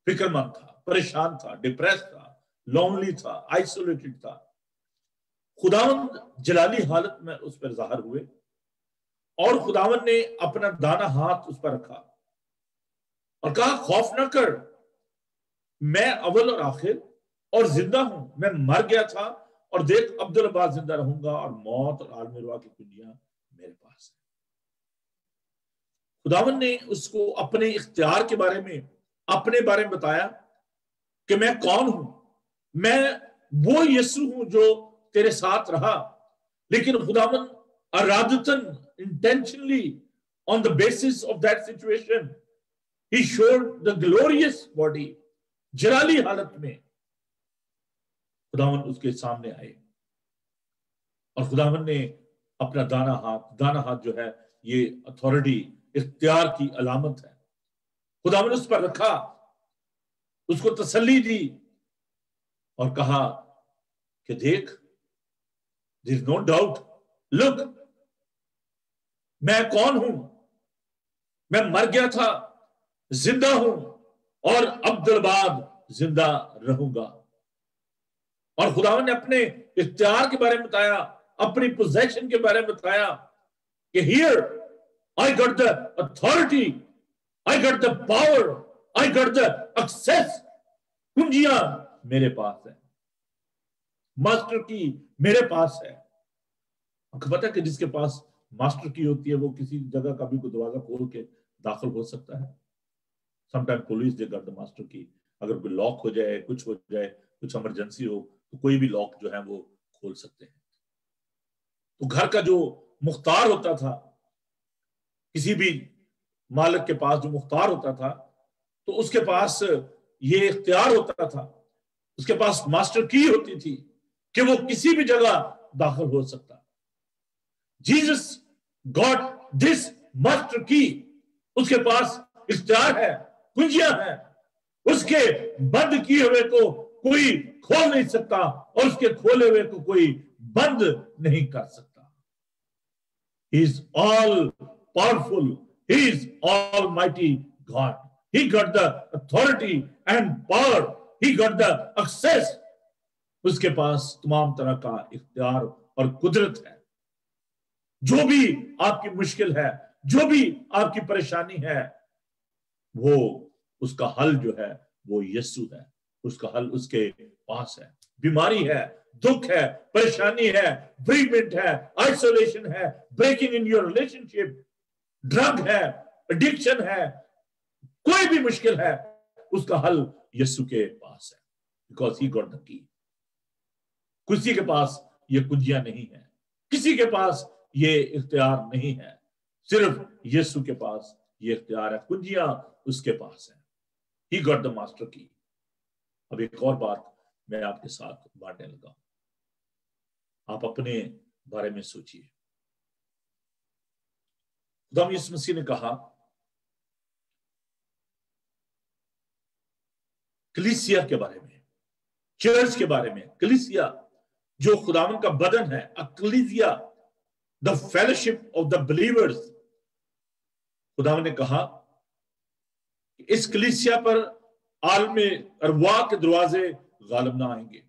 فکر مند تھا, پریشان تھا, ڈپریس تھا, لونلی تھا, آئسولیٹڈ تھا. خداوند جلالی حالت میں اس پر ظاہر ہوئے اور خداوند نے اپنا دانا ہاتھ اس پر رکھا اور کہا خوف نہ کر, میں اول اور آخر اور زندہ ہوں. میں مر گیا تھا اور دیکھ عبدالآباد زندہ رہوں گا, اور موت اور عالم روا کی کنجیاں میرے پاس ہیں. خداوند نے اس کو اپنے اختیار کے بارے میں अपने बारे में बताया कि मैं कौन हूं, मैं वो यीशु हूं जो तेरे साथ रहा। लेकिन खुदावन अरादतन, intentionally, on the basis of that situation, he showed the glorious body। जलाली हालत में खुदावन उसके सामने आए और खुदावन ने अपना दाना हाथ जो है, ये अथॉरिटी, इख्तियार की अलामत है, खुदावन उस पर रखा, उसको तसल्ली दी और कहा कि देख, there is no doubt, look, मैं कौन हूं, मैं मर गया था, जिंदा हूं और अब्दुल बाद जिंदा रहूंगा। और खुदावन ने अपने इख्तियार के बारे में बताया, अपनी पोजेशन के बारे में बताया कि here I got the authority, I got the power, I got the access. कुंजियां मेरे पास है, मास्टर की मेरे पास है। आपको पता है कि जिसके पास मास्टर की होती है वो किसी जगह का भी कोई दरवाजा खोल के दाखिल हो सकता है। Sometime police they got the master की। अगर कोई लॉक हो जाए, कुछ हो जाए, कुछ इमरजेंसी हो, तो कोई भी लॉक जो है वो खोल सकते हैं। तो घर का जो मुख्तार होता था, किसी भी मालिक के पास जो मुख्तार होता था, तो उसके पास ये इख्तियार होता था, उसके पास मास्टर की होती थी कि वो किसी भी जगह दाखिल हो सकता। जीसस गॉट दिस मास्टर की, उसके पास इख्तियार है, कुंजियां हैं, उसके बंद किए हुए को कोई खोल नहीं सकता और उसके खोले हुए को कोई बंद नहीं कर सकता। He is all powerful, he is almighty God, he got the authority and power, he got the access। उसके पास तमाम तरह का इख्तियार और कुदरत है। जो भी आपकी मुश्किल है, जो भी आपकी परेशानी है, वो उसका हल जो है वो यीशु है, उसका हल उसके पास है। बीमारी है, दुख है, परेशानी है, बेरीमेंट है, आइसोलेशन है, breaking in your relationship, drug है, एडिक्शन है, कोई भी मुश्किल है, उसका हल यीशु के पास है, because he got the key. किसी के पास ये कुंजियां नहीं है, किसी के पास ये इख्तियार नहीं है, सिर्फ यीशु के पास ये इख्तियार है, कुंजियां उसके पास है। ही गॉट द मास्टर की। अब एक और बात मैं आपके साथ बांटने लगा, आप अपने बारे में सोचिए। खुदा यीशु मसीह ने कहा, कलीसिया के बारे में, चर्च के बारे में, कलीसिया जो खुदावन का बदन है, कलीसिया, the fellowship of the believers. खुदावन ने कहा इस कलीसिया पर आलमे अरवा के दरवाजे गालिब ना आएंगे।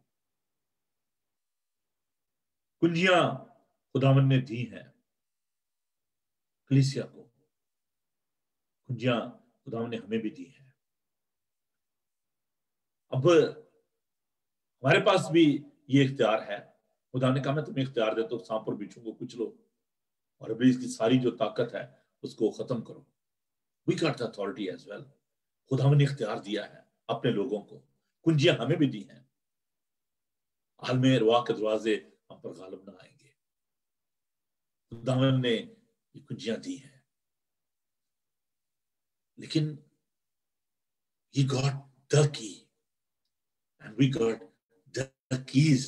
कुंजियां खुदावन ने दी हैं कलीसिया को, कुंजियां खुदावन ने हमें भी दी हैं। अब हमारे पास भी ये इख्तियार है। खुदा ने कहा मैं तुम्हें इख्तियार देता हूं, सांप पर बिच्छू को कुचलो और अभी इसकी सारी जो ताकत है उसको खत्म करो। We got the authority as well. खुदा ने इख्तियार दिया है अपने लोगों को, कुंजियां हमें भी दी हैं। आलमे अरवाह के दरवाजे हम पर गालिब ना आएंगे। खुदा ने ये कुंजियां दी हैं, लेकिन he got the key and we got the keys।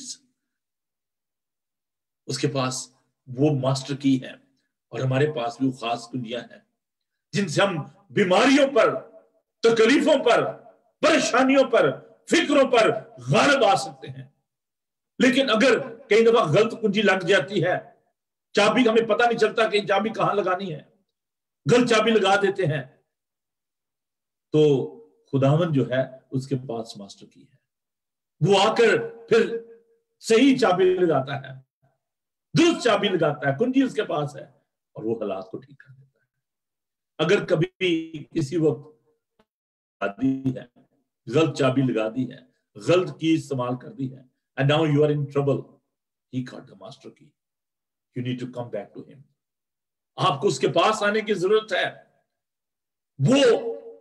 उसके पास वो मास्टर की है और हमारे पास भी वो खास कुंजियां हैं जिनसे हम बीमारियों पर, तकलीफों पर, परेशानियों पर, फिक्रों पर गालिब आ सकते हैं। लेकिन अगर कई दफा गलत कुंजी लग जाती है, चाबी हमें पता नहीं चलता कि चाबी कहां लगानी है, गलत चाबी लगा देते हैं, तो खुदावन जो है उसके पास मास्टर की है, वो आकर फिर सही चाबी लगाता है, दुरुस्त चाबी लगाता है, कुंजी उसके पास है और वो हालात को ठीक कर देता है। अगर कभी किसी वक्त दी है, गलत चाबी लगा दी है, गलत की इस्तेमाल कर दी है, and now you are in trouble, he got the master key, you need to come back to him। आपको उसके पास आने की जरूरत है। वो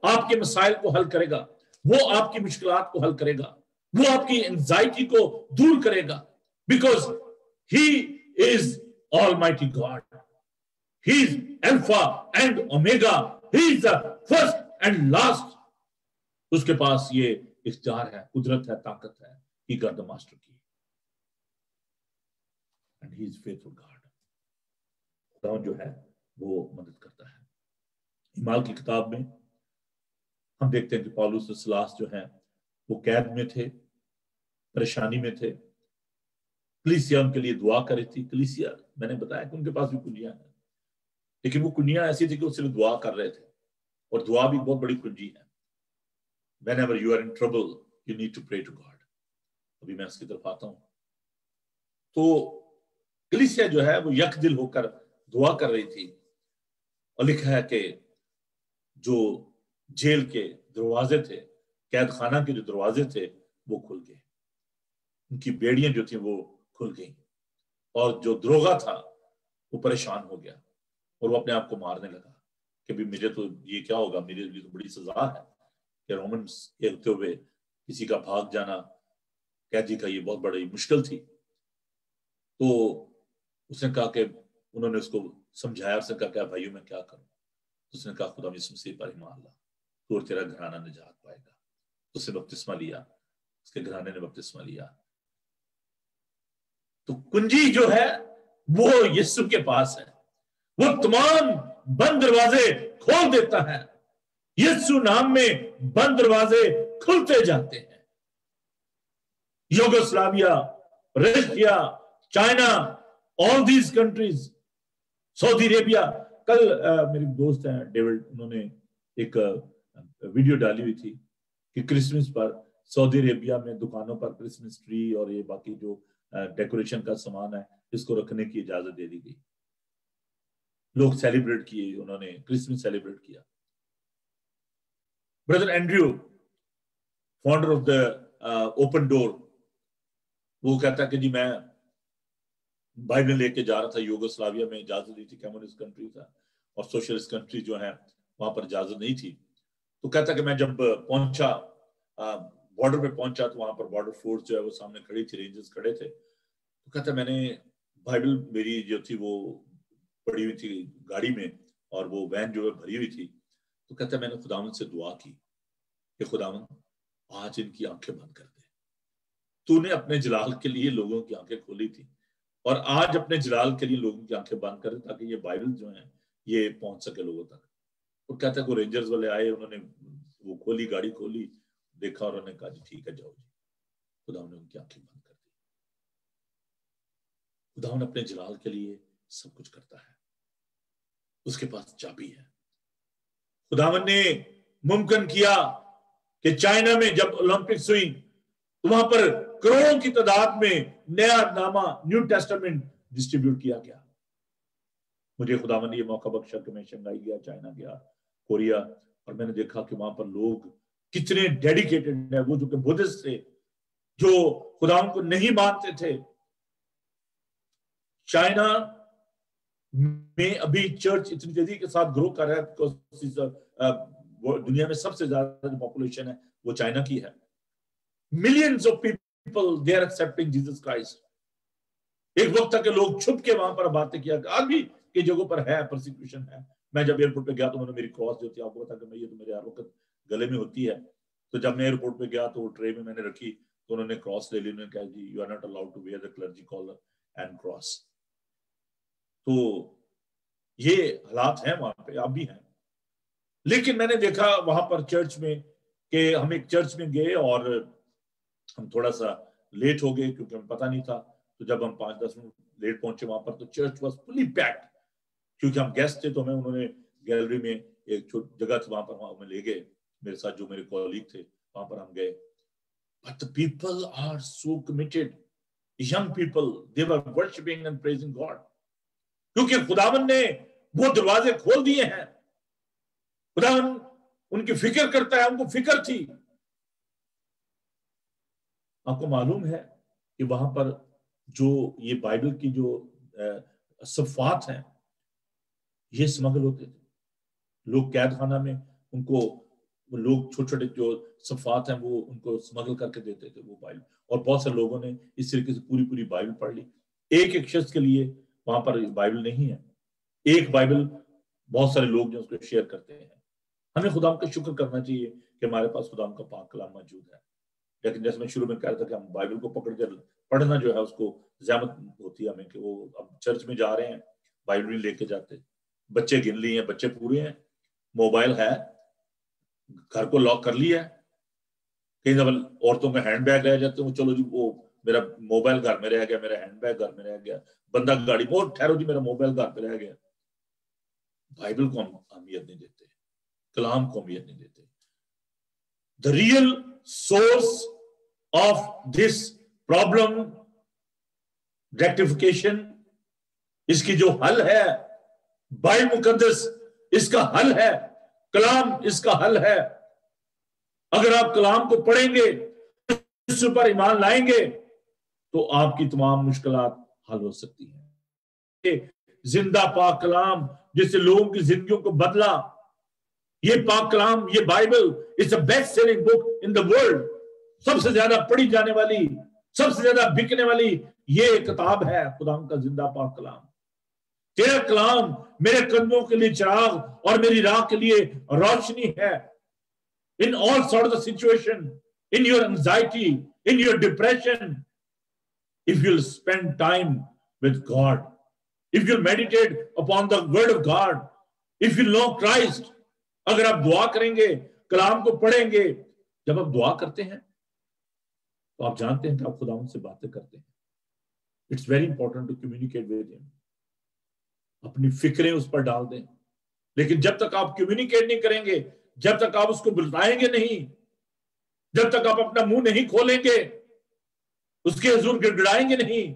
آپ کے مسائل کو حل کرے گا, وہ آپ کی مشکلات کو حل کرے گا, وہ آپ کی انزائٹی کو دور کرے گا, because he is almighty God, he is alpha and omega, he is the first and last. اس کے پاس یہ اختیار ہے, قدرت ہے, طاقت ہے. He got the master key and he is faithful God. خدا جو ہے وہ مدد کرتا ہے. اعمال کی کتاب میں ہم دیکھتے ہیں کہ پالوس اور سلاس جو ہیں وہ قید میں تھے, پریشانی میں تھے. کلیسیا ان کے لیے دعا کر رہی تھی. کلیسیا, میں نے بتایا کہ ان کے پاس بھی کنجیاں ہیں, لیکن وہ کنجیاں ایسی تھی کہ وہ صرف دعا کر رہے تھے, اور دعا بھی بہت بڑی کنجی ہے. Whenever you are in trouble, you need to pray to God. ابھی میں اس کی طرف آتا ہوں. تو کلیسیا جو ہے وہ یک دل ہو کر دعا کر رہی تھی, اور لکھا ہے کہ جو جیل کے دروازے تھے, قید خانہ کے جو دروازے تھے وہ کھل گئے, ان کی بیڑیاں جو تھیں وہ کھل گئیں, اور جو دروغہ تھا وہ پریشان ہو گیا, اور وہ اپنے آپ کو مارنے لگا کہ بھی مجھے تو یہ کیا ہوگا, میرے لیے تو بڑی سزا ہے کہ رومنس کے ہوتے ہوئے کسی کا بھاگ جانا قیدی کا یہ بہت بڑی مشکل تھی. تو اس نے کہا کہ انہوں نے اس کو سمجھایا, اس نے کہا کہ بھائیو میں کیا کروں. اس نے کہا خدا یسوع مسیح پر ایمان لا, تو اور تیرا گھرانہ نجات پائے گا. اس نے بپتسمہ لیا, اس کے گھرانے نے بپتسمہ لیا. تو کنجی جو ہے وہ یسوع کے پاس ہے, وہ تمام بند دروازے کھول دیتا ہے. یسوع نام میں بند دروازے کھلتے جاتے ہیں. Yugoslavia, Russia, China, all these countries, سعودی عربیہ. کل میری دوست ہیں ڈیوڈ, انہوں نے ایک ویڈیو ڈالی ہوئی تھی کہ کرسمس پر سعودی عربیہ میں دکانوں پر کرسمس ٹری اور یہ باقی جو ڈیکوریشن کا سامان ہے اس کو رکھنے کی اجازت دے دی گئی. لوگ سیلیبریٹ کیے, انہوں نے کرسمس سیلیبریٹ کیا. Brother Andrew, founder of the open door, وہ کہتا ہے کہ جی میں بائبل لے کے جا رہا تھا یوگوسلاویا میں, اجازت دی تھی, کمیونسٹ کنٹری تھا, اور سوشلسٹ کنٹری جو ہیں وہاں پر اجازت نہیں تھی. تو کہتا کہ میں جب پہنچا, بارڈر پہ پہنچا, تو وہاں پر بارڈر فورس جو ہے وہ سامنے کھڑی تھی, رینجرز کھڑے تھے. تو کہتا میں نے بائبل میری جو تھی وہ پڑی ہوئی تھی گاڑی میں, اور وہ وین جو ہے بھری ہوئی تھی. تو کہتا میں نے خداوند سے دعا کی کہ خداوند آج ان کی آنکھیں بند کر دے. تو نے اپنے جلال کے لیے لوگوں کی آنکھیں کھولی تھی, اور آج اپنے جلال کے لیے لوگوں کی آنکھیں بند کر دے تاکہ یہ بائبل جو ہیں یہ پہنچ سکے لوگوں تک. اور کہتا ہے کہ رینجرز والے آئے, انہوں نے وہ کھولی, گاڑی کھولی, دیکھا, اور انہوں نے کہا جی ٹھیک ہے جاؤ جی. خداوند نے ان کی آنکھیں بند کر دی. خداوند اپنے جلال کے لیے سب کچھ کرتا ہے, اس کے پاس چابی ہے. خداوند نے ممکن کیا کہ چائنا میں جب اولمپکس ہوئی تو وہاں پر کروڑوں کی تعداد میں نیا نامہ نیو ٹیسٹامنٹ ڈسٹریبیوٹ کیا گیا. مجھے خداوند نے یہ موقع بخشا کہ میں شنگھائی گیا, چائنا گیا, کوریا, اور میں نے دیکھا کہ وہاں پر لوگ کتنے ڈیڈیکیٹڈ ہیں. وہ جو کہ بدھسٹ تھے, جو خداوند کو نہیں مانتے تھے. چائنا میں ابھی چرچ اتنی تیزی کے ساتھ گرو کر رہا ہے, دنیا میں سب سے زیادہ جو پاپولیشن ہے وہ چائنا کی ہے. Millions of people they are accepting Jesus Christ. ایک وقت تک کہ لوگ چھپ کے وہاں پر باتیں کیا, آج بھی کی جگہوں پر ہے پرسیکیوشن ہے. میں جب ایئرپورٹ پہ گیا تو انہوں نے میری کراس جو تھی, آپ کو بتا کہ میں یہ تو میرے ہر وقت گلے میں ہوتی ہے, تو جب میں ایئرپورٹ پہ گیا تو وہ ٹرے میں نے رکھی, تو انہوں نے کراس لے لی. انہوں نے کہا جی you are not allowed to wear the clergy collar and cross. تو یہ حالات ہیں وہاں پہ, اب بھی ہیں. لیکن میں نے دیکھا وہاں پر چرچ میں کہ ہم ایک چرچ میں گئے اور ہم تھوڑا سا لیٹ ہو گئے کیونکہ ہمیں پتہ نہیں تھا. تو جب ہم 5-10 منٹ لیٹ پہنچے وہاں پر تو چرچ واز فلی پیکڈ. کیونکہ ہم گیسٹ تھے تو ہمیں انہوں نے گیلری میں ایک جگہ تھی وہاں پر ہمیں لے گئے, میرے ساتھ جو میرے کولیگ تھے وہاں پر ہم گئے. But the people are so committed. Young people, they were worshiping and praising God. کیونکہ خداوند نے وہ دروازے کھول دیے ہیں. خداوند ان کی فکر کرتا ہے, ان کو فکر تھی. آپ کو معلوم ہے کہ وہاں پر جو یہ بائبل کی جو صفات ہیں یہ سمگل ہوتے تھے. لوگ قید خانہ میں ان کو وہ لوگ چھوٹے چھوٹے جو صفحات ہیں وہ ان کو سمگل کر کے دیتے تھے وہ بائبل، اور بہت سے لوگوں نے اس طریقے سے پوری بائبل پڑھ لی. ایک شخص کے لیے وہاں پر بائبل نہیں ہے، ایک بائبل بہت سارے لوگ جو اس کو شیئر کرتے ہیں. ہمیں خدا کا شکر کرنا چاہیے کہ ہمارے پاس خدا کا پاک کلام موجود ہے. لیکن جیسے میں شروع میں کہہ رہا تھا کہ ہم بائبل کو پکڑ کر پڑھنا جو ہے اس کو زحمت ہوتی ہے ہمیں، کہ وہ اب چرچ میں جا رہے ہیں بائبل نہیں لے کے جاتے، بچے گن لی ہیں، بچے پورے ہیں، موبائل ہے، گھر کو لاک کر لیا ہے. کئی دفعہ عورتوں کے ہینڈ بیگ رہ جاتے ہیں، چلو جی وہ میرا موبائل گھر میں رہ گیا، میرا ہینڈ بیگ گھر میں رہ گیا، بندہ گاڑی بہت ٹھہرو جی میرا موبائل گھر پہ رہ گیا. بائبل کو ہم اہمیت نہیں دیتے، کلام کو اہمیت نہیں دیتے. The real source of this problem rectification، اس کی جو حل ہے بائبل مقدس، اس کا حل ہے، کلام اس کا حل ہے. اگر آپ کلام کو پڑھیں گے، اس پر ایمان لائیں گے، تو آپ کی تمام مشکلات حل ہو سکتی ہیں. زندہ پاک کلام جس سے لوگوں کی زندگیوں کو بدلا، یہ پاک کلام، یہ Bible is the best selling book in the world. سب سے زیادہ پڑھی جانے والی، سب سے زیادہ بکنے والی یہ کتاب ہے خدا کا زندہ پاک کلام. تیرا کلام میرے قدموں کے لیے چراغ اور میری راہ کے لیے روشنی ہے. In all sort of the situation, in your anxiety, in your depression, if you'll spend time with God, if you'll meditate upon the word of God, if you know Christ, اگر آپ دعا کریں گے، کلام کو پڑھیں گے، جب آپ دعا کرتے ہیں تو آپ جانتے ہیں کہ آپ خدا ان سے باتیں کرتے ہیں. It's very important to communicate with him. اپنی فکریں اس پر ڈال دیں. لیکن جب تک آپ کمیونیکیٹ نہیں کریں گے، جب تک آپ اس کو بلائیں گے نہیں، جب تک آپ اپنا منہ نہیں کھولیں گے، اس کے حضور گڑگڑائیں گے نہیں،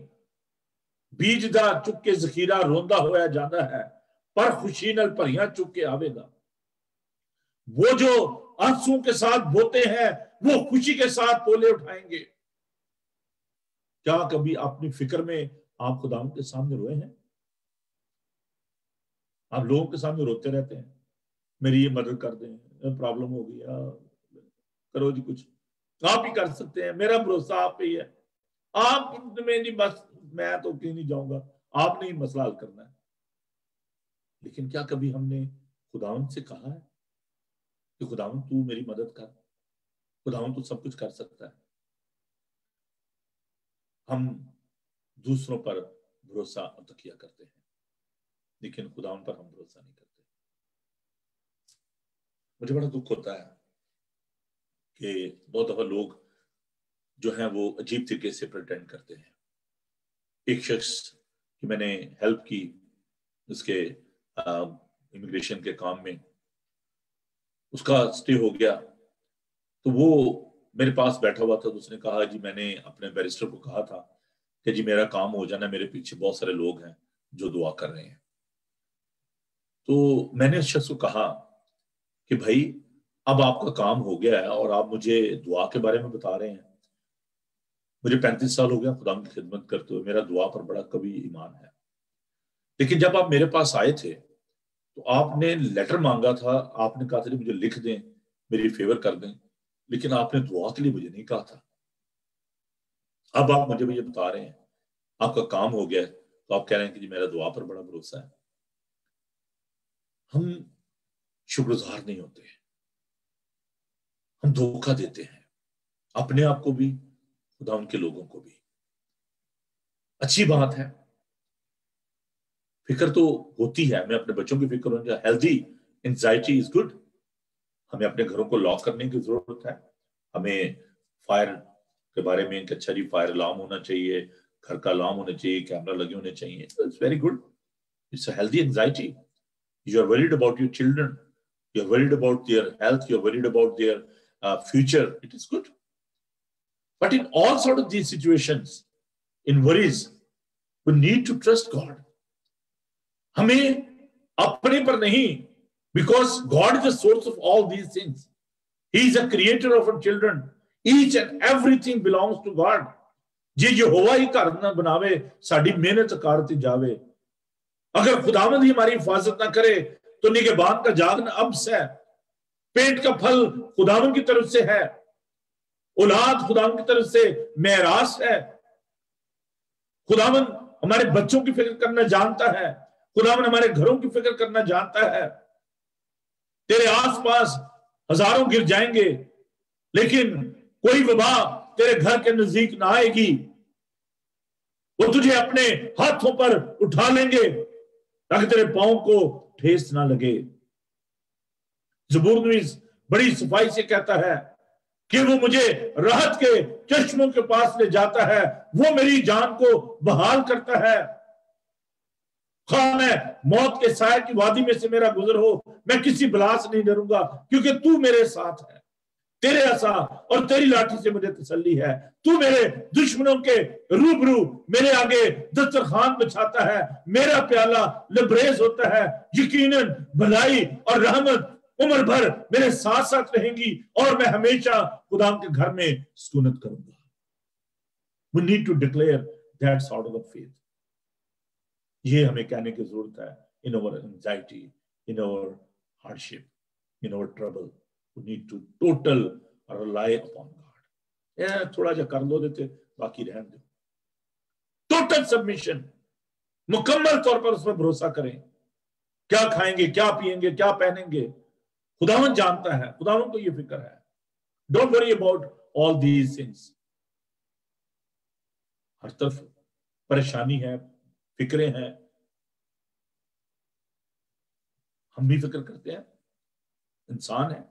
بیج دا چک کے ذخیرہ روندا ہویا جانا ہے، پر خوشی نال بھریاں چک کے آوے گا. وہ جو آنسوں کے ساتھ بوتے ہیں وہ خوشی کے ساتھ پولے اٹھائیں گے. کیا کبھی اپنی فکر میں آپ خدا کے سامنے روئے ہیں؟ آپ لوگوں کے سامنے روتے رہتے ہیں، میری یہ مدد کر دیں، پرابلم ہو گئی، کرو جی کچھ، آپ ہی کر سکتے ہیں، میرا بھروسہ آپ پہ ہی ہے، آپ میں نہیں، بس میں تو کہیں نہیں جاؤں گا، آپ نے ہی مسئلہ حل کرنا ہے. لیکن کیا کبھی ہم نے خداوند سے کہا ہے کہ خداوند تو میری مدد کر، خداوند تو سب کچھ کر سکتا ہے؟ ہم دوسروں پر بھروسہ اور تکیہ کرتے ہیں، لیکن خداوند پر ہم بھروسہ نہیں کرتے. مجھے بڑا دکھ ہوتا ہے کہ بہت دفعہ لوگ جو ہیں وہ عجیب طریقے سے پریٹینڈ کرتے ہیں. ایک شخص کی میں نے ہیلپ کی اس کے امیگریشن کے کام میں، اس کا سٹے ہو گیا تو وہ میرے پاس بیٹھا ہوا تھا. تو اس نے کہا جی میں نے اپنے بیرسٹر کو کہا تھا کہ جی میرا کام ہو جانا، میرے پیچھے بہت سارے لوگ ہیں جو دعا کر رہے ہیں. تو میں نے اس شخص کو کہا کہ بھائی اب آپ کا کام ہو گیا ہے اور آپ مجھے دعا کے بارے میں بتا رہے ہیں. مجھے 35 سال ہو گیا خدا کی خدمت کرتے ہوئے، میرا دعا پر بڑا کبھی ایمان ہے. لیکن جب آپ میرے پاس آئے تھے تو آپ نے لیٹر مانگا تھا، آپ نے کہا تھا مجھے لکھ دیں، میری فیور کر دیں، لیکن آپ نے دعا کے لیے مجھے نہیں کہا تھا. اب آپ مجھے یہ بتا رہے ہیں آپ کا کام ہو گیا ہے، تو آپ کہہ رہے ہیں کہ جی میرا دعا پر بڑا بھروسہ ہے. ہم شکر گزار نہیں ہوتے، ہم دھوکہ دیتے ہیں اپنے آپ کو بھی، خدا ان کے لوگوں کو بھی. اچھی بات ہے، فکر تو ہوتی ہے، میں اپنے بچوں کی فکر ہوں گا. Healthy anxiety is good. ہمیں اپنے گھروں کو لاک کرنے کی ضرورت ہے. ہمیں فائر کے بارے میں کہ اچھا جی فائر الارم ہونا چاہیے، گھر کا الارم ہونا چاہیے، کیمرہ لگے ہونے چاہیے. It's very good, it's a healthy anxiety. You are worried about your children, you are worried about their health, you are worried about their future. It is good. But in all sort of these situations, in worries, we need to trust God. ہمیں اپنے پر نہیں، because God is the source of all these things. He is the creator of our children. Each and everything belongs to God. جی یہوہ ہی گھر نہ بناوے، ساڈی محنت کارتی جاوے. اگر خداوند ہی ہماری حفاظت نہ کرے تو نگہبان کا جاگنا ابس ہے. पेट का फल खुदावन की तरफ से है, औलाद खुदावन की तरफ से मेरास है। खुदावन हमारे बच्चों की फिक्र करना जानता है, खुदावन हमारे घरों की फिक्र करना जानता है। तेरे आसपास हजारों गिर जाएंगे, लेकिन कोई वबा तेरे घर के नजदीक ना आएगी। वो तुझे अपने हाथों पर उठा लेंगे ताकि तेरे पांव को ठेस ना लगे। ज़बूरनवीस बड़ी सफाई से कहता है कि वो मुझे राहत के चश्मों के पास ले जाता है, वो मेरी जान को बहाल करता है। मैं मौत के साए की वादी में से मेरा गुजर हो, मैं किसी बला से नहीं डरूंगा, क्योंकि तू मेरे साथ है। तेरे असा और तेरी लाठी से मुझे तसल्ली है। तू मेरे दुश्मनों के रूबरू मेरे आगे दस्तरखान बिछाता है। मेरा प्याला लबरेज होता है। यकीनन भलाई और रहमत उम्र भर मेरे साथ साथ रहेंगी और मैं हमेशा खुदा के घर में सुकूनत करूंगा। We need to declare that sort of faith. ये हमें कहने की जरूरत है। In our anxiety, in our hardship, in our trouble, we need to total rely upon God. थोड़ा जा कर लो देते, बाकी रहने दो। टोटल सबमिशन, मुकम्मल तौर पर उस पर भरोसा करें। क्या खाएंगे, क्या पिएंगे, क्या पहनेंगे, खुदावन जानता है, खुदावन को ये फिक्र है। Don't worry about all these things. हर तरफ परेशानी है, फिक्रें हैं, हम भी फिक्र करते हैं, इंसान है।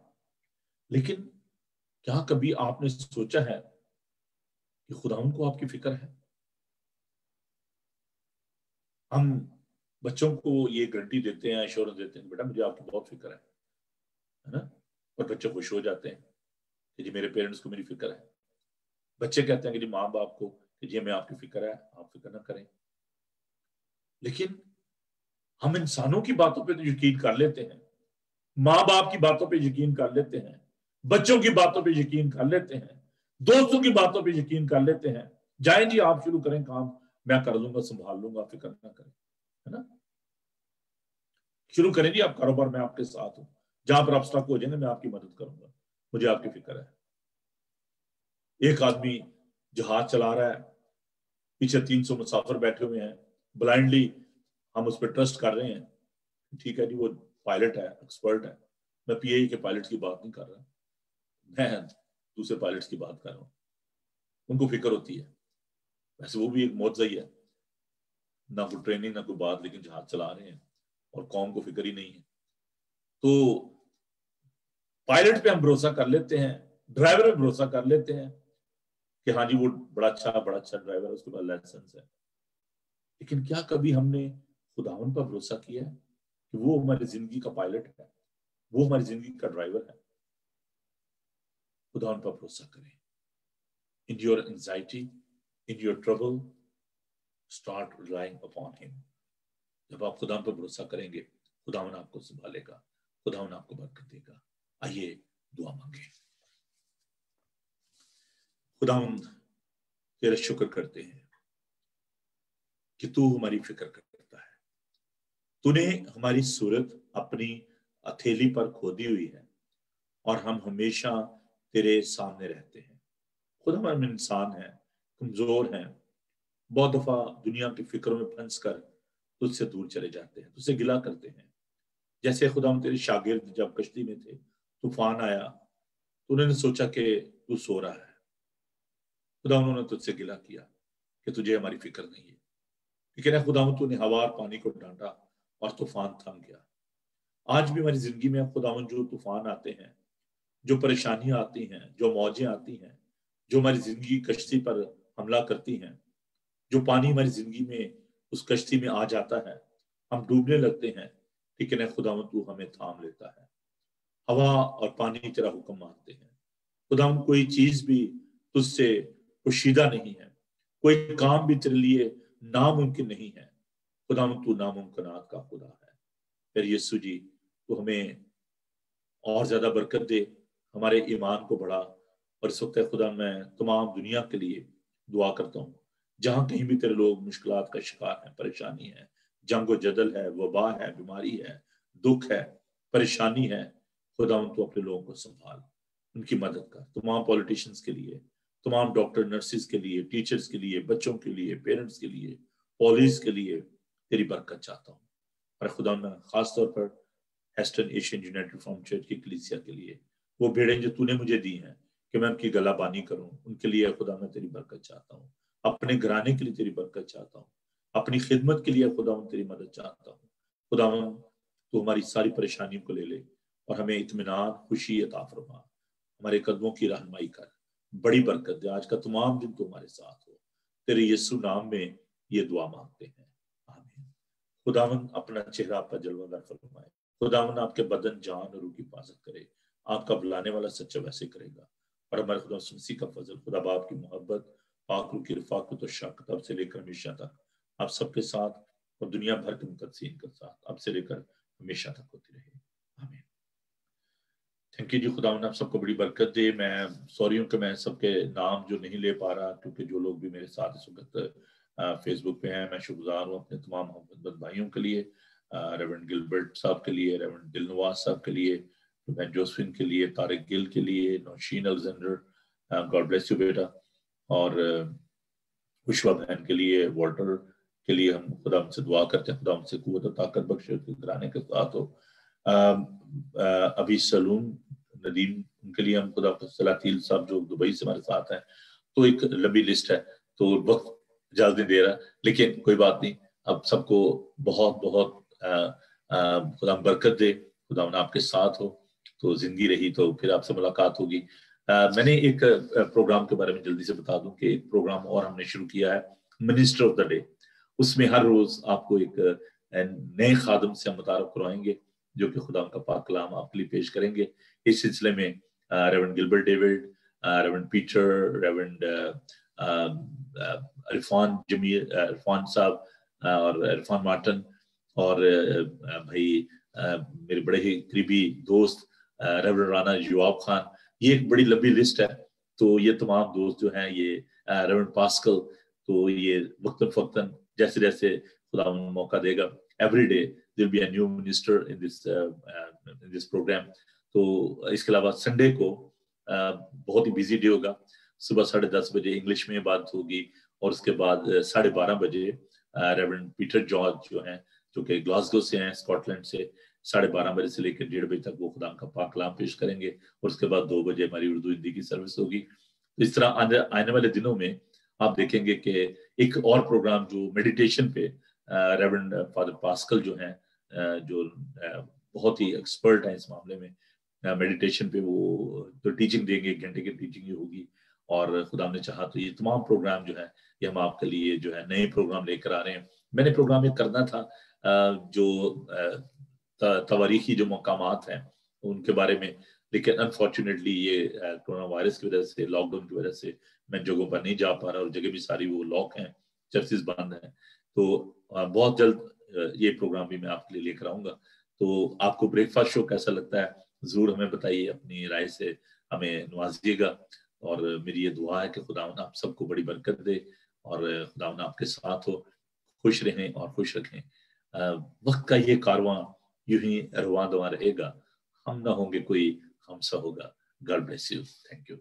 लेकिन क्या कभी आपने सोचा है कि खुदावन को आपकी फिक्र है? हम बच्चों को ये गारंटी देते हैं, एश्योरेंस देते हैं, बेटा मुझे आपकी बहुत फिक्र है ना? और बच्चे खुश हो जाते हैं कि जी मेरे पेरेंट्स को मेरी फिक्र है। बच्चे कहते हैं कि जी माँ बाप को कि जी हमें आपकी फिक्र है, आप फिक्र ना करें। लेकिन हम इंसानों की बातों पे तो यकीन कर लेते हैं, माँ बाप की बातों पे यकीन कर लेते हैं, बच्चों की बातों पे यकीन कर लेते हैं, दोस्तों की बातों पे यकीन कर लेते हैं। जाएं जी आप शुरू करें काम, मैं कर लूंगा, संभाल लूंगा, फिक्र ना करें, है ना? शुरू करें जी आप कारोबार, मैं आपके साथ हूं, जहां पर आप स्टक हो जाएंगे मैं आपकी मदद करूंगा, मुझे आपकी फिक्र है। एक आदमी जहाज चला रहा है, पीछे 300 मुसाफिर बैठे हुए हैं, ब्लाइंडली हम उस पर ट्रस्ट कर रहे हैं। ठीक है जी, वो पायलट है, एक्सपर्ट है। मैं पीआई के पायलट्स की बात नहीं कर रहा, मैं दूसरे पायलट्स की बात कर रहा हूं। उनको फिक्र होती है, वैसे वो भी एक मौजज़ा ही है, ना कोई ट्रेनिंग ना कोई बात, लेकिन जहाज चला रहे हैं और कौम को फिक्र ही नहीं है। तो पायलट पे हम भरोसा कर लेते हैं, ड्राइवर पे भरोसा कर लेते हैं कि हाँ जी वो बड़ा अच्छा ड्राइवर है, उसके पास लाइसेंस है। लेकिन क्या कभी हमने खुदावन पर भरोसा किया है कि वो हमारी जिंदगी का पायलट है, वो हमारी जिंदगी का ड्राइवर है? खुदावन पर भरोसा करें। In your anxiety, in your trouble, start relying upon him. जब आप खुदावन पर भरोसा करेंगे, खुदावन आपको संभालेगा, खुदावन आपको बरकत देगा। आइए दुआ मांगे। खुदावन तेरा शुक्र करते हैं कि तू हमारी फिक्र करता है। तूने हमारी सूरत अपनी हथेली पर खोदी हुई है और हम हमेशा तेरे सामने रहते हैं। खुदा हम इंसान हैं, कमजोर हैं, बहुत दफा दुनिया की फिक्रों में फंस कर तुझसे दूर चले जाते हैं, तुझसे गिला करते हैं। जैसे खुदा हम तेरे शागिर्द जब कश्ती में थे, तूफान आया तो उन्होंने सोचा कि तू सो रहा है। खुदा उन्होंने तुझसे गिला किया कि तुझे हमारी फिक्र नहीं है। लेकिन खुदा तूने हवा और पानी को डांटा और तूफान थम गया। आज भी हमारी जिंदगी में खुदावन जो तूफान आते हैं, जो परेशानियां आती हैं, जो मौजें आती हैं, जो हमारी जिंदगी कश्ती पर हमला करती हैं, जो पानी हमारी जिंदगी में उस कश्ती में आ जाता है, हम डूबने लगते हैं, लेकिन खुदावन तू हमें थाम लेता है। हवा और पानी तेरा हुक्म मानते हैं। खुदावन कोई चीज भी तुझसे पोशीदा नहीं है, कोई काम भी तेरे लिए नामुमकिन नहीं है। खुदावन तू नामुमकिनात का खुदा है। फिर यीशु जी तू हमें और ज्यादा बरकत दे, हमारे ईमान को बढ़ा। और इस वक्त खुदा मैं तमाम दुनिया के लिए दुआ करता हूँ, जहां कहीं भी तेरे लोग मुश्किलात का शिकार है, परेशानी है, जंग व जदल है, वबा है, बीमारी है, दुख है, परेशानी है, खुदावन तू अपने लोगों को संभाल, उनकी मदद कर। तमाम पॉलिटिशियंस के लिए, तमाम डॉक्टर नर्सिस के लिए, टीचर्स के लिए, बच्चों के लिए, पेरेंट्स के लिए, पुलिस के लिए तेरी बरकत चाहता हूँ। और खुदा मैं खास तौर पर hasten Asian United reformed church की कलीसिया के लिए, वो भेड़ें जो तूने मुझे दी हैं कि मैं उनकी गलाबानी करूं, उनके लिए खुदा मैं तेरी बरकत चाहता हूँ। अपने घराने के लिए तेरी बरकत चाहता हूँ, अपनी खिदमत के लिए खुदा तेरी मदद चाहता हूँ। खुदा तू हमारी सारी परेशानियों को ले ले और हमें इत्मीनान, खुशी अता फरमा, हमारे कदमों की रहनुमाई कर, बड़ी बरकत दे। आज का तमाम दिन तू हमारे साथ हो, तेरे यीशु नाम में ये दुआ मांगते हैं, आमीन। खुदावन अपना चेहरा आप पर जलवादार फरमाए, खुदावन आपके बदन, जान और रूह की हिफाजत करे। आपका बुलाने वाला सच्चा वैसे करेगा। और हमारे खुदा मसीह का फजल, खुदा बाप की मोहब्बत, पाक रूह की रफ़ाक़त और शफ़क़त अब से लेकर हमेशा तक आप सबके साथ और दुनिया भर के मुक़द्दसीन के साथ अब से लेकर हमेशा तक होती रहे, आमीन। थैंक यू जी। खुदावन आप सबको बड़ी बरकत दे। मैं सॉरी हूँ कि मैं सबके नाम जो नहीं ले पा रहा, क्योंकि जो लोग भी मेरे साथ इस वक्त फेसबुक पे हैं, मैं शुक्रगुज़ार हूँ अपने तमाम मोहब्बत भाइयों के लिए, रेवरेंड गिलबर्ट साहब के लिए, रेवरेंड दिलनवाज साहब के लिए, रुबैन जोसेफिन के लिए, तारिक गिल के लिए, Naushin Alexander, God bless you बेटा, और खुशवा बहन के लिए, वॉल्टर के लिए हम खुदा हमसे दुआ करते हैं, खुदा हमसे कुव्वत और ताकत बख्शे, घराने के साथ हो। अभी सलूम नदीम, उनके लिए हम खुदा सलातील साहब जो दुबई से हमारे साथ हैं। तो एक लंबी लिस्ट है, तो वक्त इजाजत नहीं दे रहा, लेकिन कोई बात नहीं। अब सबको बहुत बहुत खुदा बरकत दे, खुदा आपके साथ हो। तो जिंदगी रही तो फिर आपसे मुलाकात होगी। मैंने एक प्रोग्राम के बारे में जल्दी से बता दूं कि एक प्रोग्राम और हमने शुरू किया है, मिनिस्टर ऑफ द डे। उसमें हर रोज आपको एक नए खादम से हम मुतारफ करवाएंगे जो कि खुदा का पाक कलाम आपके लिए पेश करेंगे। इस सिलसिले में reverend Gilbert David, reverend Peter, reverend Irfan साहब और इरफान मार्टन, और भाई मेरे बड़े ही करीबी दोस्त रेवरेंड राना युवाब खान। ये एक बड़ी लंबी लिस्ट है। तो ये तमाम दोस्त जो हैं, ये रेवरेंड पास्कल, तो ये वक्तन फक्तन जैसे जैसे खुदा मौका देगा, every day there be a new minister in this programme. तो इसके अलावा संडे को बहुत ही बिजी डे होगा। सुबह 10:30 बजे इंग्लिश में बात होगी, और उसके बाद 12:30 बजे रेवरेंड पीटर जॉर्ज जो हैं, जो कि ग्लासगो से हैं, स्कॉटलैंड से, 12:30 बजे से लेकर 1:30 बजे तक वो खुदा का पाक कलाम पेश करेंगे। और उसके बाद 2 बजे हमारी उर्दू हिंदी की सर्विस होगी। तो इस तरह आने वाले दिनों में आप देखेंगे कि एक और प्रोग्राम जो मेडिटेशन पे रेवरेंड फादर पास्कल जो हैं, जो बहुत ही एक्सपर्ट हैं इस मामले में, मेडिटेशन पे वो तो टीचिंग देंगे, 1 घंटे की टीचिंग ही होगी। और खुदा ने चाहा तो ये तमाम प्रोग्राम जो है ये हम आपके लिए जो है नए प्रोग्राम लेकर आ रहे हैं। मैंने प्रोग्राम ये करना था जो तवारीखी जो मकामात हैं उनके बारे में, लेकिन अनफॉर्चुनेटली ये कोरोना वायरस की वजह से, लॉकडाउन की वजह से मैं जगहों पर नहीं जा पा रहा, और जगह भी सारी वो लॉक हैं, चर्चेस बंद हैं। तो बहुत जल्द ये प्रोग्राम भी मैं आपके लिए लेकर आऊंगा। तो आपको ब्रेकफास्ट शो कैसा लगता है जरूर हमें बताइए, अपनी राय से हमें नवाजिएगा। और मेरी ये दुआ है कि खुदावन आप सबको बड़ी बरकत दे, और खुदावन आपके साथ हो, खुश रहें और खुश रखें। वक्त का ये कारवां यूं ही रवां दवा रहेगा, हम ना होंगे कोई हमसा होगा। God bless you, thank you.